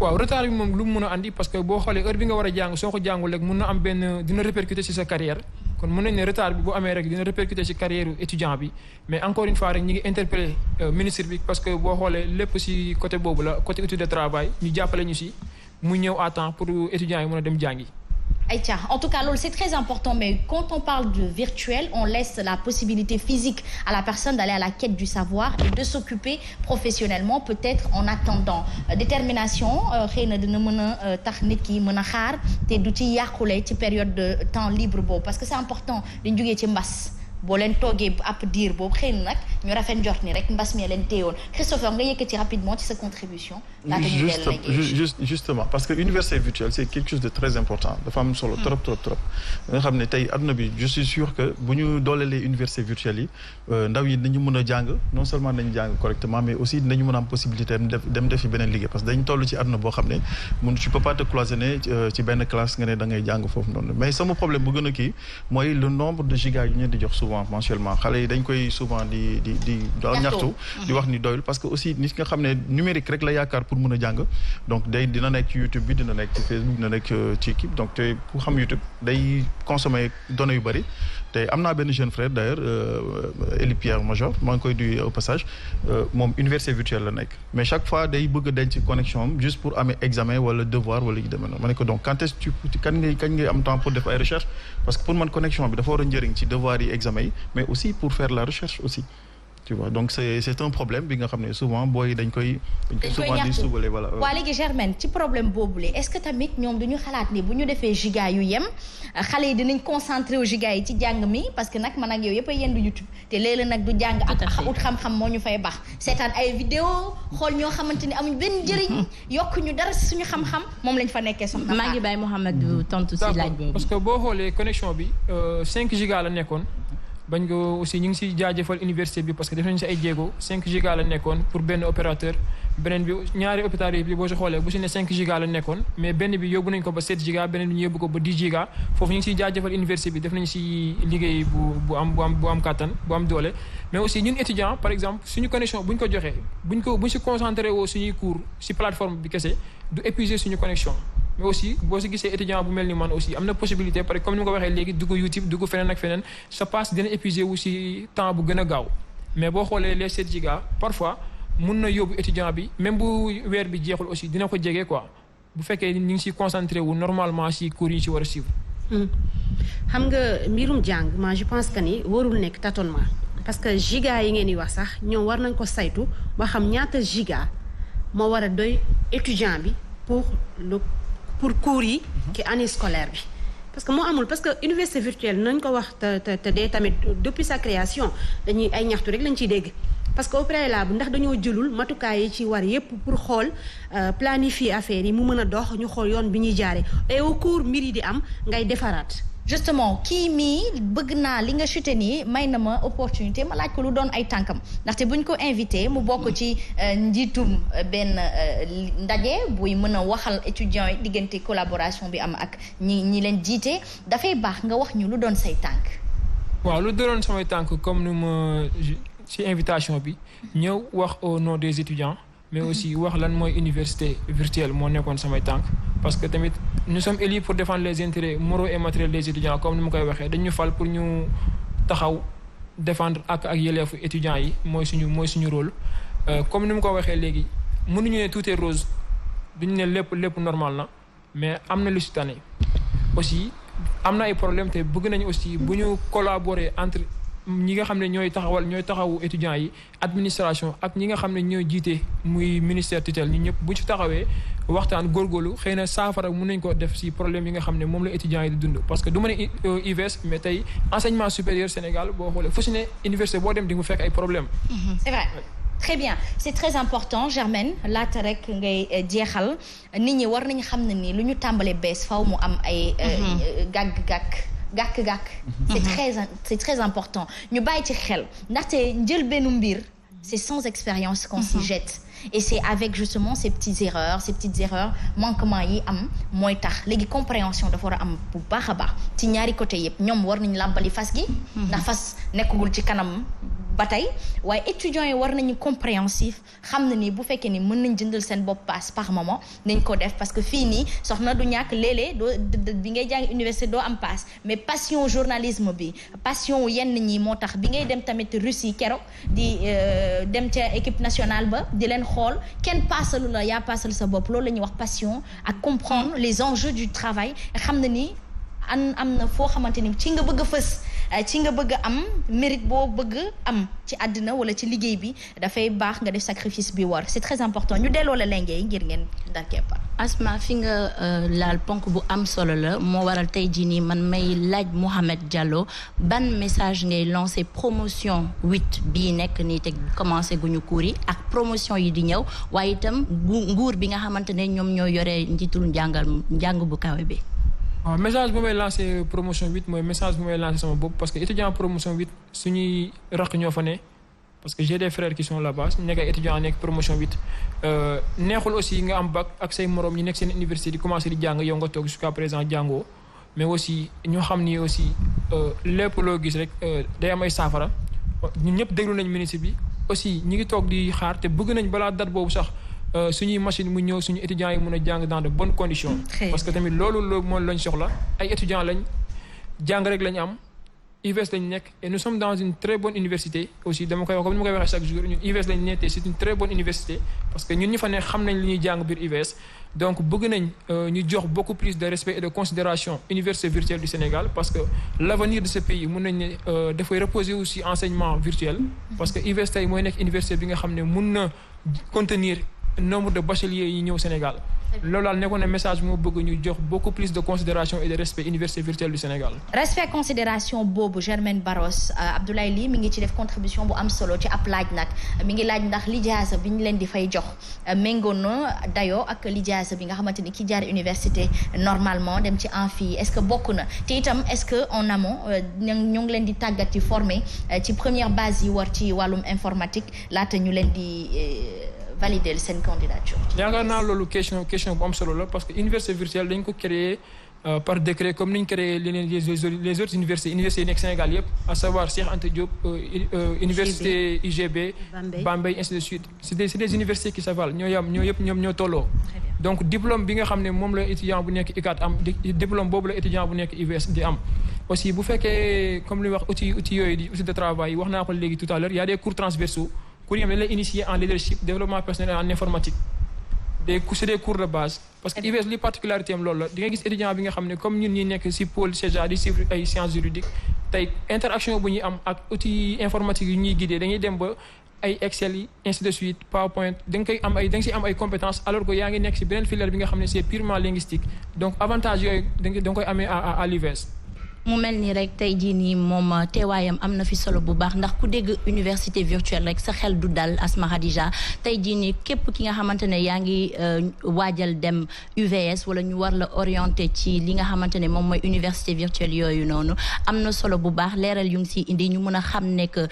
waaw retard bi moom lu mu mën a andi parce que boo xoolee heure bi nga war a jàng soo ko jàngul rek mën na am benn dina répercuter ci sa carrière kon mën nañ ne retard bi bu amee rek dina répercuter ci carrière étudiant bi mais encore une fois rek ñi ngi interpeller ministre bi parce que boo xoolee lépp ci côté boobu la côté étude de travail ñu jàppale ñu ci mu ñëw à temps pour étudiants yi mën a dem jàngi. Aïcha, en tout cas, loolu c'est très important, mais quand on parle de virtuel, on laisse la possibilité physique à la personne d'aller à la quête du savoir et de s'occuper professionnellement, peut-être en attendant. Détermination, xëy na dina mën a tax nit ki mën a xaar te du ci yàqule ci période de temps libre boobu parce que c'est important dañ jógee ci mbas. boo leen toogee ab diir boobu xëy na nag ñu rafet njort ni rek mbas mi leen téyewoon Christopher nga yëkkati rapidement ci sa contribution. Justement parce que université virtuelle c'est quelque chose de très important dafa am solo trop nga xam ne tey adduna bi je suis sûr que bu ñu doolelee université virtuelle yi ndaw yi dañu mën a jàng non seulement dañu jàng correctement mais aussi dañu mën a am possibilité dem defi beneen liggéey parce que dañu toll ci adduna boo xam ne tu peux pas te cloisonner ci benn classe nga ne da ngay jàng foofu noonu mais sama problème bu gën a kii mooy le nombre de gigas yu ñu di jox mensuellement xale yi dañ koy souvent di ñaxtu di wax ni doyul parce que aussi nit nga xam ne numérique rek la yaakaar pour mën a jàng donc dina nekk ci YouTube bi dina nekk ci Facebook dina nekk ci kii donc te ku xam YouTube day consommer données yu bëri te am naa benn jeune frère d'ailleurs Élie Pierre Major maa ngi koy duy au passage moom université virtuelle la nekk mais chaque fois day bëgg a denc connexion am juste pour amee examen wala devoir wala yu demee noonu ma ne ko donc kañ ngay am temps pour def ay recherche parce que pour man connexion bi dafa war a njëriñ ci devoir yi examen yi mais aussi pour faire la recherche aussi tu vois donc c'est un problème bi nga xam ne souvent booy dañ koy souvent di subale voilà. waa léegi Germaine ci problème boobule est-ce que tamit ñoom duñu xalaat ni bu ñu defee giga yu yem xale yi dinañ concentré wu giga yi ci jàng mi parce que nag man ak yow yëpp a yendu YouTube te léeg-léeg nag du jàng ak ut xam-xam moo ñu fay baax seetaan ay vidéo xool ñoo xamante ni amuñ benn njëriñ yokk ñu dara suñu xam-xam moom lañ fa nekkee soxna maa ngi bàyyi Mouhamadou tontu si laaj boobu parce que boo xoolee connexion bi 5 giga la nekkoon bañ ko aussi ñu ngi si jaajëfal université bi parce que def nañu si ay jéego 5 giga la nekkoon pour benn opérateur beneen bi ñaari opérateurs yi boo si xoolee bu si ne 5 giga la nekkoon mais benn bi yóbbu nañ ko ba 7 giga beneen bi ñu yóbbu ko ba 10 giga foofu ñu ngi siy jaajëfal université bi def nañu si liggéey bu am kattan bu am doole mais aussi ñun étudiant par exemple suñu connexion buñ ko joxee buñ si concentré woo suñuy cours si plateforme bi kese du épuiser suñu connexion mais aussi boo si gisee étudiant bu mel ni man aussi am na possibilité parce que comme ni ma ko waxee léegi dugg YouTube dugg feneen ak feneen sa passe dina épuisé wu si temps bu gën a gaaw mais boo xoolee les 7 gigas parfois mun na yóbbu étudiant bi même bu weer bi jeexul aussi dina ko jege quoi bu fekkee ñu ngi si concentré wu normalement si cours yi ci war a suivre. xam nga mbirum jàng ma je pense que ni warul nekk tâtonnement parce que giga yi ngeen di wax sax ñoom war nañ ko saytu ba xam ñaata giga moo war a doy étudiant bi pour cours yi ki année scolaire bi parce que moo amul parce que université virtuelle nañ ko wax te dee tamit depuis sa création dañuy ay ñaxtu rek lañ ciy dégg parce que au préalable ndax dañoo jëlul matukaay yi ci war yépp pour xool planifier affaire yi mu mën a dox ñu xool yoon bi ñuy jaaree et au cours mbir yi di am ngay defaraat. justement kii mii bëgg naa li nga chuté nii may na ma opportunité ma laaj ko lu doon ay tànkam ndaxte buñ ko invité mu bokk ci njiitum benn ndaje buy mën a waxal étudiants yi diggante collaboration bi am ak ñi leen jiite dafay baax nga wax ñu lu doon say tànk. waaw lu doon samay tànk comme ni ma ci invitation bi ñëw wax au nom des étudiants mais aussi wax lan mooy université virtuelle moo nekkoon samay tànk parce que tamit nous sommes élus pour défendre les intérêts moraux et matériels des étudiants comme ni ma koy waxee dañu fal pour ñu taxaw défendre ak yelleefu étudiants yi mooy suñu rôle comme ni ma ko waxee léegi mënuñu ne tout est rose duñu ne lépp normal na mais am na lu ci tane aussi am na ay problème te bëgg nañu aussi bu ñu collaborer entre ñi nga xam ne ñooy taxawu étudiants yi administration ak ñi nga xam ne ñooy jiite muy ministère tutelle ñi ñëpp bu ci taxawee waxtaan góorgóorlu xëy na saafara mën nañ ko def ci problème yi nga xam ne moom la étudiants yi di dund parce que du ma ne UVS mais tey enseignement supérieur Sénégal boo xoolee fu ci ne université boo dem di nga fekk ay problème c'est vrai. Très bien c'est très important Germaine laata rek ngay jeexal nit ñi war nañu xam ne ni lu ñu tàmbalee bees faw mu am ay gàkk-gàkk c'est très important ñu bàyyi ci xel ndaxte njël benn mbir c'est sans expérience qu'on s'y jette et c'est avec justement ces petites erreurs manquements yi am mooy tax léegi compréhension dafa war a am bu baax a baax ci ñaari côté yëpp ñoom war nañu làbbali fas gi ndax fas nekkagul ci kanam ba tey waaye étudiants yi war nañu compréhensif xam na ni bu fekkee ni mën nañ jëndal seen bopp passe par moment nañ ko def parce que fii nii soxna du ñàkk léeg-léeg doo bi ngay jàng université doo am passe mais passion journalisme bi passion yenn ñi moo tax bi ngay dem tamit Russie keroog di dem ca équipe nationale ba di leen xool kenn passalu la yaa passal sa bopp loolu la ñuy wax passion ak comprendre les enjeux du travail xam na ni am na foo xamante ni ci nga bëgg a fës ci nga bëgg a am mérite boo bëgg am ci àddina wala ci liggéey bi dafay baax nga def sacrifice bi war c'est très important ñu delloo la lengee ngir ngeen dar keppa Asma fi nga laal ponk bu am solo la moo waral tey jii nii man may laaj Mouhamed Diallo ban message ngay lancé promotion 8 bii nekk nii te commencé guñu cours yi ak promotion yi di ñëw waaye itam nguur bi nga xamante ne ñoom ñoo yore njiitul njàng bu kawe bi. waaw message bu may lancé promotion 8 mooy message bu may lancé sama bopp parce que étudiant promotion 8 suñuy raq ñoo fa ne parce que j'ai des frères qui sont là-bas nekk ay étudiants nekk promotion 8 neexul aussi nga am bac ak say morom ñi nekk seen université di commencé di jàng yow nga toog jusqu'à présent jàngoo mais aussi ñoo xam ni aussi lépp loo gis rek day am ay saafara ñun ñëpp déglu nañ ministre bi aussi ñi ngi toog di xaar te bëgg nañ balaa date boobu sax suñuy machine mu ñëw suñu étudiants yi mën a jàng dans de bonnes conditions parce que tamit loolu moom lañ soxla ay étudiants lañ jàng rek lañ am UVS lañ nekk et nous sommes dans une très bonne université aussi dama koy wax comme ni ma koy waxee chaque jour ñun UVS lañ nekk c'est une très bonne université parce que ñun ñu fa nekk xam nañ li ñuy jàng biir UVS donc bëgg nañ ñu jox beaucoup plus de respect et de considération université virtuelle du Sénégal parce que l'avenir de ce pays mën nañ ne dafay reposer aussi enseignement virtuel parce que UVS tey mooy nekk université bi nga xam ne mën na contenir nombre de bacheliers yi ñëw Sénégal loolu daal nekkoon na message moo bëgg ñu jox beaucoup plus de considération et de respect université virtuelle du Sénégal. respect considération boobu Germaine Barros Abdoulaye Ly mi ngi ci def contribution bu am solo ci ab laaj nag mi ngi laaj ndax lijaasa bi ñu leen di fay jox méngoo na dayoo ak lijaasa bi nga xamante ni ki jaar université normalement dem ci amphi est-ce que bokk na te itam est-ce que en amont ñu ngi leen di tàggat ci former ci première base yi war ci wàllum informatique laata ñu leen di. valider seen candidature. yaakaar naa loolu question bu am solo la parce que université virtuelle dañ ko créer par décret comme ni ñu créé les autres universités yi nekk Sénégal yëpp à savoir Cheikh Anta Diop université UGB Bambey ainsi de suite c'est des universités qui se valent ñoo tolloo donc diplôme bi nga xam ne moom la étudiant bu nekk UCAD am diplôme boobu la étudiant bu nekk UVS di am aussi bu fekkee comme li wax outils yooyu di outils de travail wax naa ko léegi tout à l'heure y a des cours transversaux cours yi dañ lay initier en leadership développement personnel en informatique c'est des cours de base parce que UVS li particularité am loolu la di nga gis étudiant bi nga xam ne comme ñun ñi nekk ci pôle CESA di suivre ay sciences juridiques tey interaction bu ñuy am ak outils informatique yu ñuy guider dañuy dem ba ay Excel yi ainsi de suite PowerPoint da nga ciy am ay compétences alors que yaa ngi nekk ci beneen filière bi nga xam ne c'est purement linguistique donc avantage yooyu da nga koy amee à l'UVS. mu mel ni rek tey jii nii moom teewaayam am na fi solo bu baax ndax ku dégg université virtuelle rek sa xel du dal Asma Khadija tey jii nii képp ki nga xamante ne yaa ngi waajal dem UVS wala ñu war la orienté ci li nga xamante ne moom mooy université virtuelle yooyu noonu am na solo bu baax leeral yu ngi si indi ñu mën a xam ne que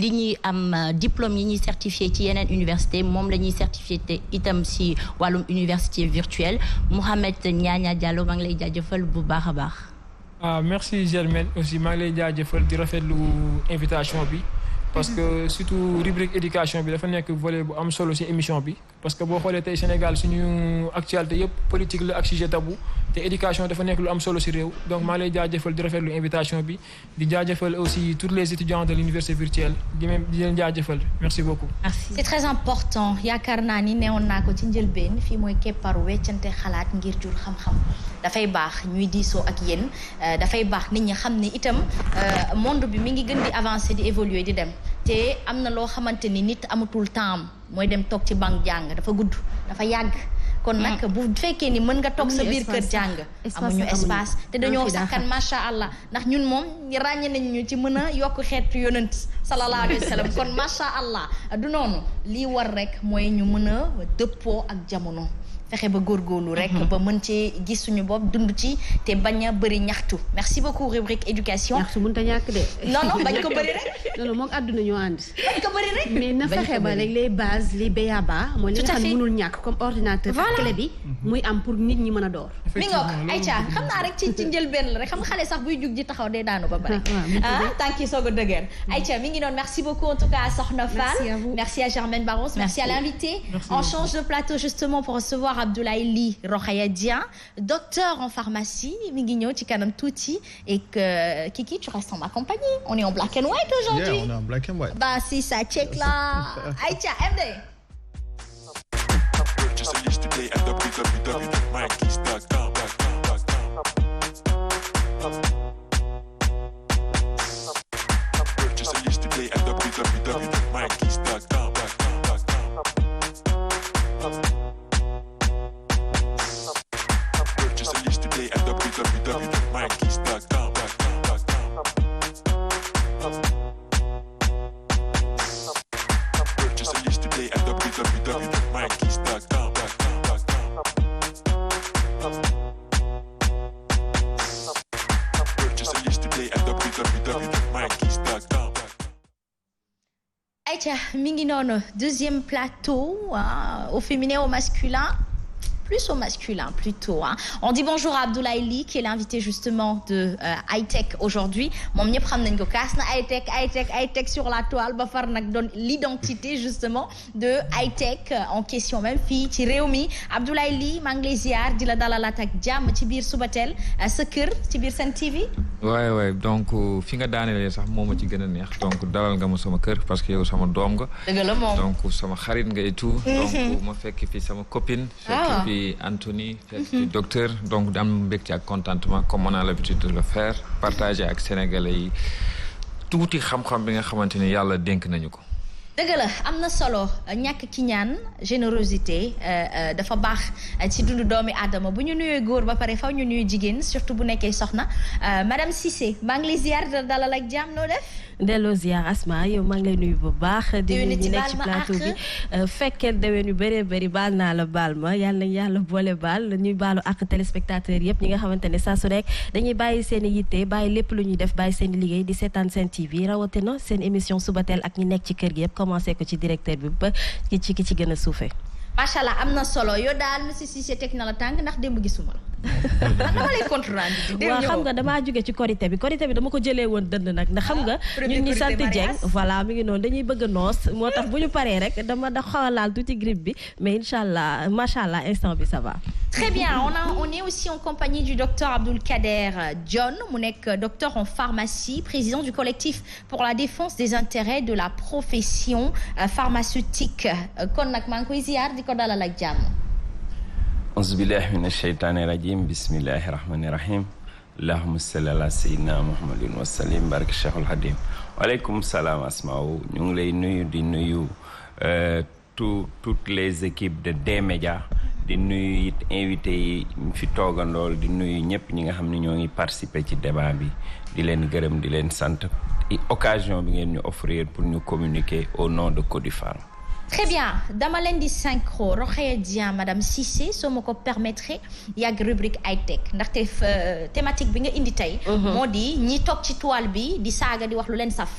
li ñuy am diplôme yi ñuy certifié ci yeneen université moom la ñuy certifié te itam si wàllum université virtuelle Mouhamed Niania Diallo maa ngi lay jaajëfal bu baax a baax. Merci Germaine aussi maa ngi lay jaajëfal di rafetlu invitation bi parce que surtout rubrique éducation bi dafa nekk volet bu am solo ci émission bi parce que boo xoolee tey Sénégal suñu actualité yëpp politique la ak sujet tabou te éducation dafa nekk lu am solo ci réew donc maa lay jaajëfal di rafetlu invitation bi di jaajëfal aussi tous les étudiants de l'université virtuelle di leen jaajëfal merci beaucoup. Merci. C'est très important yaakaar naa ni newoon naa ko ci njëlbeen fii mooy kepparu weccante xalaat ngir jur xam-xam dafay baax ñuy diisoo ak yéen dafay baax nit ñi xam ne itam monde bi mi ngi gën di avancer di évoluer di dem te am na loo xamante ni nit amatul temps mooy dem toog ci banque jàng dafa gudd dafa yàgg kon nag bu fekkee ni mën nga toog sa biir kër jàng amuñu espace te dañoo sakkan macha allah ndax ñun moom ràññe nañ ñu ci mën a yokk xeetu yonent sallallahu alayhi wa sallam kon macha allah du noonu lii war rek mooy ñu mën a dëppoo ak jamono fexe ba góorgóorlu rek ba mën ci gis suñu bopp dund ci te bañ a bëri ñaxtu merci beaucoup rubrique éducation. ñaxtu mënut a ñàkk de. non bañ ko bëri rek. non moom àdduna ñoo ànd. bañ ko bëri rek. mais na fexe ba rek les bases les b.a.-ba mooy li nga xam ne mënul ñàkk comme ordinateur ak clé bi muy am pour nit ñi mën a door. mi ngoog Aïcha xam naa rek ci njëlbeen la rek xam nga xale sax buy jug ji taxaw day daanu ba pare. tànk yi soog a dëgër. Aïcha mi ngi noonu merci beaucoup en tout cas à Sokhna Fall. Merci à Germaine Barros. Merci à l'invité. On change de plateau justement pour recevoir Abdoulaye Ly Rokhaya Dieng, docteur en pharmacie mi ngi ñëw ci kanam tuuti et que Kiki tu restes en ma compagnie. On est en black and white aujourd'hui. Yeah, on est en black and white. Bah si ça check là. Aïcha MD. Just a list today at www.mykeys.com. Just a list today at www.mykeys.com. Just a list today at www.mykeys.com. Just a list today at www.mykeys.com. Just a list today at www.mykeys.com. Aïcha mi ngi noonu deuxième plateau au féminin au masculin. Plus au masculin plutôt hein. On dit bonjour à Abdoulaye Ly qui est l'invité justement de Hightech aujourd'hui moom ñëpp xam nañ ko kaas na Hightech sur la toile ba far nag doon l'identité justement de Hightech en question même fii ci réew mi Abdoulaye Ly maa ngi lay ziar di la dalalaat ak jàmm ci biir Subatel sa kër ci biir Sen TV. waay donc fi nga daanelee sax moo ma ci gën a neex donc dalal nga ma sama kër parce que yow sama doom nga. dëgg la moom donc sama xarit nga et tout. donc ma fekk fi sama copine. fekk fi Anthony fekk fi docteur donc am mbégte ak contentement comme on a l'habitude de le faire partager ak sénégalais yi tuuti xam-xam bi nga xamante ni yàlla dénk nañu ko. dëgg la am na solo ñàkk ki ñaan générosité dafa baax ci dundu doomi aadama bu ñu nuyee góor ba pare faw ñu nuyu jigéen surtout bu nekkee soxna madame Cissé maa ngi lay ziar dalal ak jàmm noo def. delloo ziar Asma yow maa ngi lay nuyu bu baax. di nuyu ñi nekk ci plateau bi fekkee déwén yu bëree bëri baal naa la baal ma yàlla yàlla boole baal ñuy baalu ak téléspectateurs yëpp ñi nga xamante ne saa su rek dañuy bàyyi seen i yitte bàyyi lépp lu ñuy def bàyyi seen i liggéey di seetaan Sen TV rawatina seen émission Subatel ak ñi nekk ci kër gi yëpp commencé ko ci directeur bi ba ki ci gën a suufee. macha allah am na solo yow daal monsieur Cissé teg na la tànk ndax démb gisuma la. dama lay compte rendu. waaw xam nga damaa jóge ci korité bi dama ko jëlee woon dënd nag ndax xam nga ñun ñi sant Dieng voilà mi ngi noonu dañuy bëgg a noos moo tax bu ñu paree rek dama da xawalaal tuuti grippe bi mais incha allah macha allah instant bi ça va. Très bien, on est aussi en compagnie du docteur Abdoulkader John mu nekk docteur en pharmacie président du collectif pour la défense des intérêts de la profession pharmaceutique kon nag maa ngi koy ziar di ko dalal ak jàmm. auzu billahi mina sheytaani rajim bismillahi rahmani rahim allahumma salli ala sayyidina muhammadin wa sallim barke cheikhul hadim waaleykum salaam asmaaw ñu ngi lay nuyu di nuyu toutes les équipes de D-Média di nuyu it invité yi fi toogandool di nuyu ñëpp ñi nga xam ne ñoo ngi participer ci débat bi di leen gërëm di leen sant occasion bi ngeen ñu offrir pour ñu communiquer au nom de Codipharm. Très bien dama leen di synchro Rokhaya Dieng madame Cissé soo ma ko permettre yàgg rubrique Hightech ndaxte thématique bi nga indi tey moo di ñi toog ci toile bi di saaga di wax lu leen saf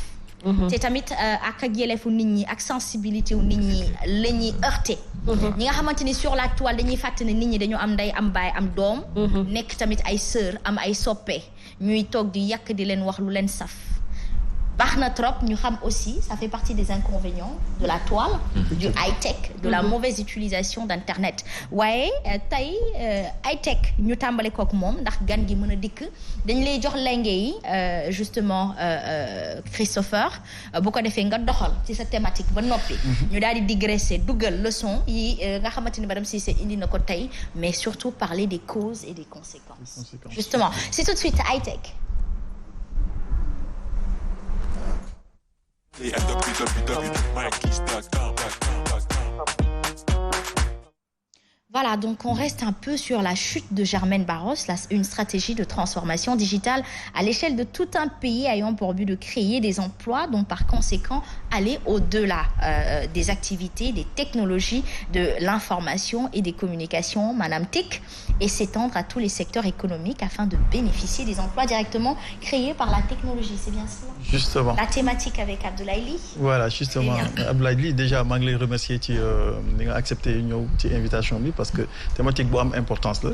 te tamit ak yelleefu nit ñi ak sensibilité wu nit ñi la ñuy heurté ñi nga xamante ni sur la toile dañuy fàtte ne nit ñi dañu am ndey am baay am doom nekk tamit ay sœur am ay soppe ñuy toog di yàq di leen wax lu leen saf baax na trop ñu xam aussi ça fait partie des inconvénients de la toile du high-tech de la mauvaise utilisation d'internet waaye tey high-tech ñu tàmbale kook moom ndax gan gi mën a dikk dañ lay jox lenge yi justement Christopher bu ko defee nga doxal ci sa thématique ba noppi ñu daal di digresser duggal leçon yi nga xamante ni madame Cissé indi na ko tey mais surtout parler des causes et des conséquences justement c'est tout de suite high-tech. Voilà, donc on reste un peu sur la chute de Germaine Barros, une stratégie de transformation digitale à l'échelle de tout un pays ayant pour but de créer des emplois, donc par conséquent aller au-delà des activités, des technologies, de l'information et des communications, Madame TIC, et s'étendre à tous les secteurs économiques afin de bénéficier des emplois directement créés par la technologie. C'est bien cela? Justement. La thématique avec Abdoulaye Ly. Voilà, justement. Abdoulaye Ly, déjà, maa ngi lay remercier ci ni nga accepté ñëw ci invitation bi parce que thématique bu am importance la.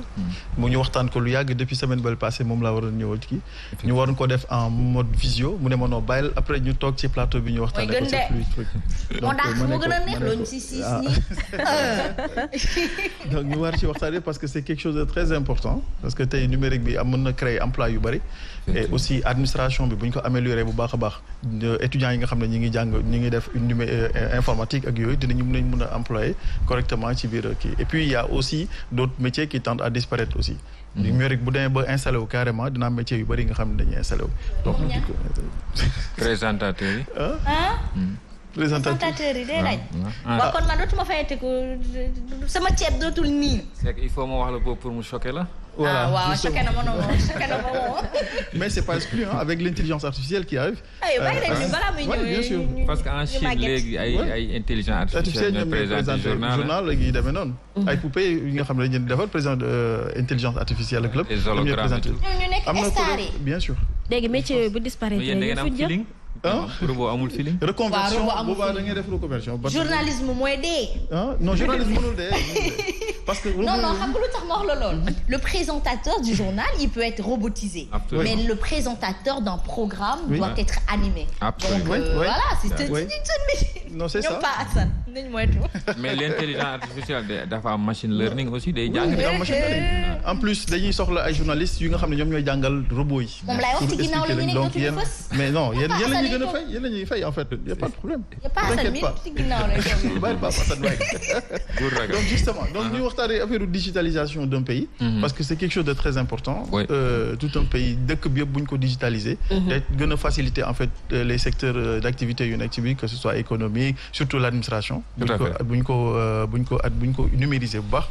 mu ñu waxtaan ko lu yàgg depuis semaine bale passée moom laa waroon ñëwal kii. ñu waroon ko def en mode visio mu ne ma noo bàyyil après ñu toog ci plateau bi ñu waxtaanee ko c'est plus truc. donc moo gën a neex loolu si donc ñu war ci waxtaanee parce que c'est quelque chose de très important parce que tey numérique bi mën na créer emploi yu bari. et aussi administration bi bu ñu ko améliorer bu baax a baax étudiants yi nga xam ne ñi ngi jàng ñi ngi def informatique ak yooyu dinañu mën a employer correctement ci biir kii et puis il y a aussi d'autres métiers qui tendent à disparaître aussi. numérique bu demee ba installé wu carrément dina am métier yu bari nga xam ne dañuy installé wu. donc présentateur yi. présentateur yi day laaj. waaw kon man dootuma fayate ko sama ceeb dootul nii. c'est que il faut ma wax la boobu pour mu choquer la. Voilà, waaw choqué na ma noonu mais c'est pas exclu avec l'intelligence artificielle qui arrive. bien sûr parce que en Chine léegi ay intelligence artificielle ñooy présenter journal ak yi demee noonu. ay poupées yi nga xam ne dañu defar président intelligence artificielle club. les hologrammes ñu nekk star yi bien sûr. léegi métier bu disparaître feeling. robot amul feeling. reconversion boobaa da ngay def reconversion. journalisme mooy dee. non journalisme mënul dee. parce que non xam nga lu tax ma wax la lool. le présentateur du journal il peut être robotisé. Absolument. mais le présentateur d'un programme doit être animé. Absolument. donc voilà c'est non c'est ça ñoom pas Assane nañ moytu. mais l'intelligence artificielle dafa am machine learning aussi day jàng. machine learning en plus dañuy soxla ay journalistes yu nga xam ne ñoom ñooy jàngal robot yi. moom laay wax ci ginnaaw la ñu ne dootuñu fës. mais non yéen la ñuy gën a fay yéen la ñuy fay en fait y a pas de problème. y a pas Assane mi ci ginnaaw la donc justement donc ñu waxtaanee affaire digitalisation d'un pays. parce que c'est quelque chose de très important. tout un pays dëkk bi yëpp bu ñu ko digitaliser. day gën a faciliter en fait les secteurs d'activité yu nekk ci biir que ce soit économique surtout l'administration. bu ñu ko numériser bu baax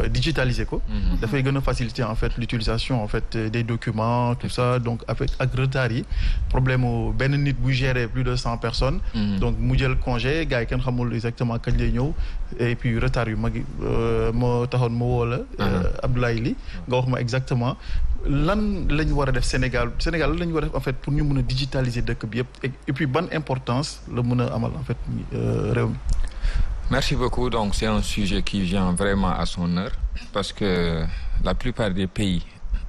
digitaliser ko. dafay gën a faciliter en fait l'utilisation en fait des documents tout ça donc avec ak retard yi problème mu benn nit bu gérer plus de 100 personnes. donc mu jël congé gars yi kenn xamul exactement kañ lay ñëw et puis retard yu mag yi moo taxoon ma woo la Abdoulaye Ly nga wax ma exactement lan lañ war a def Sénégal lan lañ war a def en fait pour ñu mën a digitaliser dëkk bi yëpp et puis ban importance la mën a amal en fait réew mi. Merci beaucoup donc c'est un sujet qui vient vraiment à son heure parce que la plupart des pays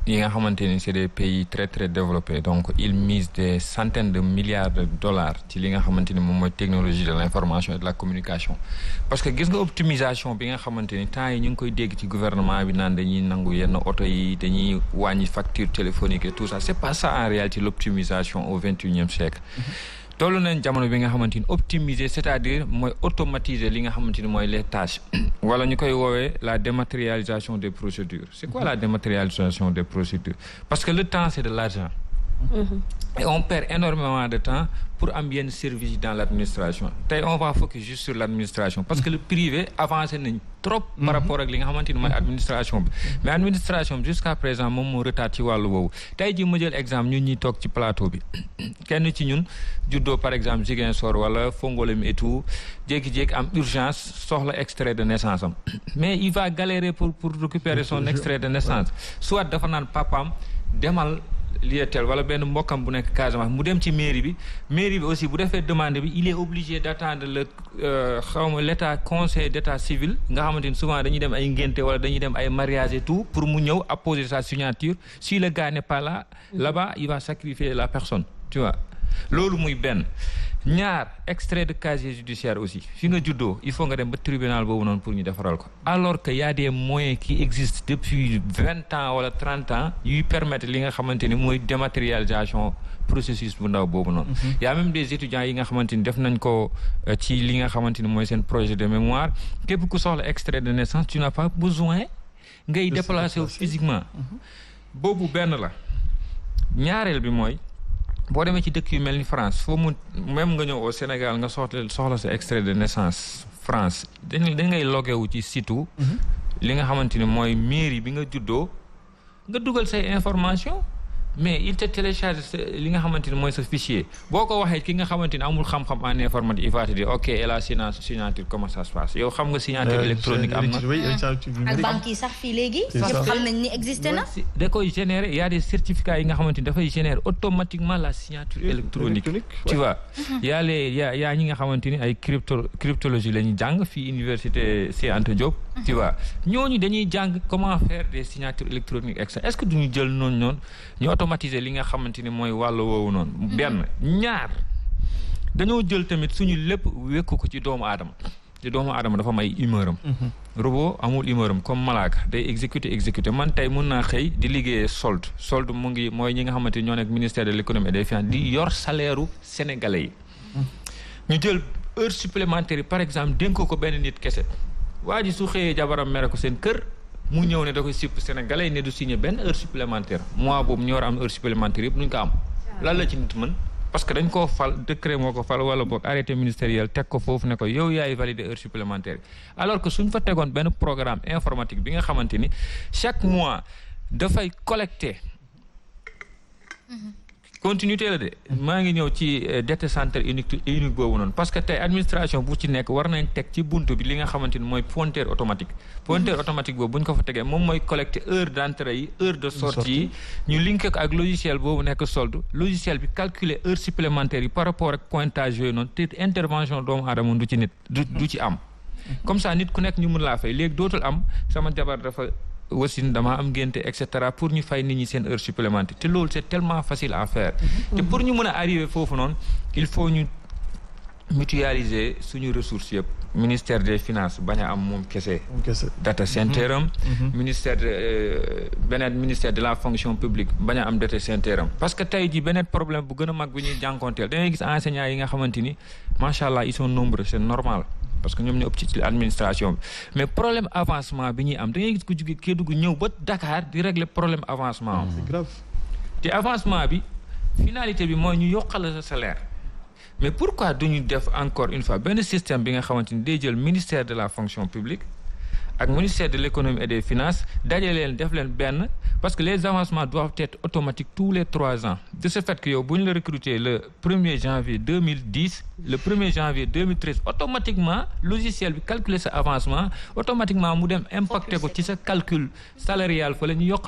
yi nga xamante ni c'est des pays très très développés donc ils misent des centaines de milliards de dollars ci li nga xamante ni moom mooy technologie de l'information et de la communication parce que gis nga optimisation bi nga xamante ni temps yi ñu ngi koy dégg ci gouvernement bi naan dañuy nangu yenn oto yi dañuy wàññi facture téléphonique et tout ça c'est pas ça en réalité l'optimisation au XXIe siècle tollu nañ jamono bi nga xamante ni optimiser c'est-à-dire mooy automatiser li nga xamante ni mooy les tâches wala ñu koy woowee la dématérialisation des procédures c'est quoi la dématérialisation des procédures parce que le temps c'est de l'argent et on perd énormément de temps pour am yenn service dans l'administration tey on va focus juste sur l'administration parce que le privé avancé nañ trop par rapport ak li nga xamante ni mooy administration bi mais administration bi jusqu'à présent moom moo retard ci wàllu boobu tey ji ma jël exemple ñun ñuy toog ci plateau bi kenn ci ñun juddoo par exemple Ziguinchor wala Fongolem et tout jékki-jékki am urgence soxla extrait de naissance am mais il va galérer pour récupérer son extrait de naissance soit dafa naan papaam demal lieutel wala benn mbokkam bu nekk Casamance mu dem ci mairie bi aussi bu defee demande bi il est obligé d'attendre l'état conseil d'état civil nga xamante ni souvent dañuy dem ay ngénte wala dañuy dem ay mariage et tout pour mu ñëw apposer sa signature si le gars n'est pas là-bas il va sacrifier la personne tu vois loolu muy benn ñaar extrait de casier judiciaire aussi fi nga juddoo il faut nga dem ba tribunal boobu noonu pour ñu defaral ko alors que y a des moyens qui existent depuis 20 ans wala 30 ans yuy permettre li nga xamante ni mooy dématérialisation processus bu ndaw boobu noonu y a même des étudiants yi nga xamante ni def nañ ko ci li nga xamante ni mooy seen projet de mémoire képp ku soxla extrait de naissance tu n'as pas besoin ngay déplacer physiquement boobu benn la ñaareel bi mooy boo demee ci dëkk yu mel ni France foo mu même nga ñëw au Sénégal nga soxla sa extrait de naissance France dañ ngay logué wu ci site li nga xamante ni mooy mairie bi nga juddoo nga dugal say information mais il te télécharge li nga xamante ni mooy sa fichier boo ko waxee ki nga xamante ni amul xam-xam en informatique il va te dire ok et la signature comment ça se passe yow xam nga signature électronique am na ak banque yi sax fii léegi ñëpp xam nañ ni existé na da koy générer y a des certificats yi nga xamante ni dafay générer automatiquement la signature électronique tu vois y a ñi nga xamante ni ay cryptologie la ñuy jàng fii université Cheikh Anta Diop tu vois ñooñu dañuy jàng comment faire des signatures électroniques etc est-ce que duñu jël noonu ñu automatiser li nga xamante ni mooy wàll woowu noonu benn ñaar dañoo jël tamit suñu lépp wékku ko ci doomu aadama te doomu aadama dafa am ay humeur am robot amul humeur am comme malaaka day exécuter man tey mun naa xëy di liggéeyee solde mu ngi mooy ñi nga xamante ni ñoo nekk ministère de l'économie et des finances di yor salaire u sénégalais yi ñu jël heure supplémentaire yi par exemple dénk ko benn nit kese waa ji su xëyee jabaram mere ko seen kër mu ñëw ne da koy sipp sénégalais yi ne du signé benn heure supplémentaire mois boobu ñu war a am heure supplémentaire yëpp duñ ko am lan la ci nit mën parce que dañ koo fal décret moo ko fal wala boog arrêté ministériel teg ko foofu ne ko yow yaay valider heure supplémentaire alors que suñ fa tegoon benn programme informatique bi nga xamante ni chaque mois dafay collecter continuité la de maa ngi ñëw ci data center unique boobu noonu parce que tey administration bu ci nekk war nañ teg ci buntu bi li nga xamante ni mooy pointeur automatique boobu bu ñu ko fa tegee moom mooy collecter heure d'entrée yi heure de sortie yi ñu linké ko ak logiciel boobu nekk solde logiciel bi calculer heure supplémentaire yi par rapport ak pointage yooyu noonu te intervention doomu aadama du ci nit du ci am comme ça nit ku nekk ñu mun laa fay léegi dootul am sama jabar dafa wasin dama am ngénte et cetera pour ñu fay nit ñi seen heure supplémentaire te loolu c'est tellement facile à faire te pour ñu mën a arriver foofu noonu il faut ñu mutualiser suñu ressources yëpp ministère des finances bañ a am moom kese data center am ministère de la fonction publique bañ a am data center am parce que tey ji beneen problème bu gën a mag bi ñuy jànkonteel da ngay gis enseignants yi nga xamante ni macha allah ils sont nombreux c'est normal parce que ñoom ñoo ëpp ci administration bi mais problème avancement bi ñuy am da ngay gis ku jóge Kédougou ñëw ba Dakar di régler problème avancement am. C'est grave. te avancement bi finalité bi mooy ñu yokkal sa salaire mais pourquoi duñu def encore une fois benn système bi nga xamante ni day jël ministère de la fonction publique ak ministère de l'économie et des finances daje leen def leen benn parce que les avancements doivent être automatiques tous les 3 ans de ce fait que yow bu ñu la recruter le 1er janvier 2010 le 1er janvier 2013 automatiquement logiciel bi calculer sa avancement automatiquement mu dem impacter ko ci sa calcul salarial fa la ñu yokkal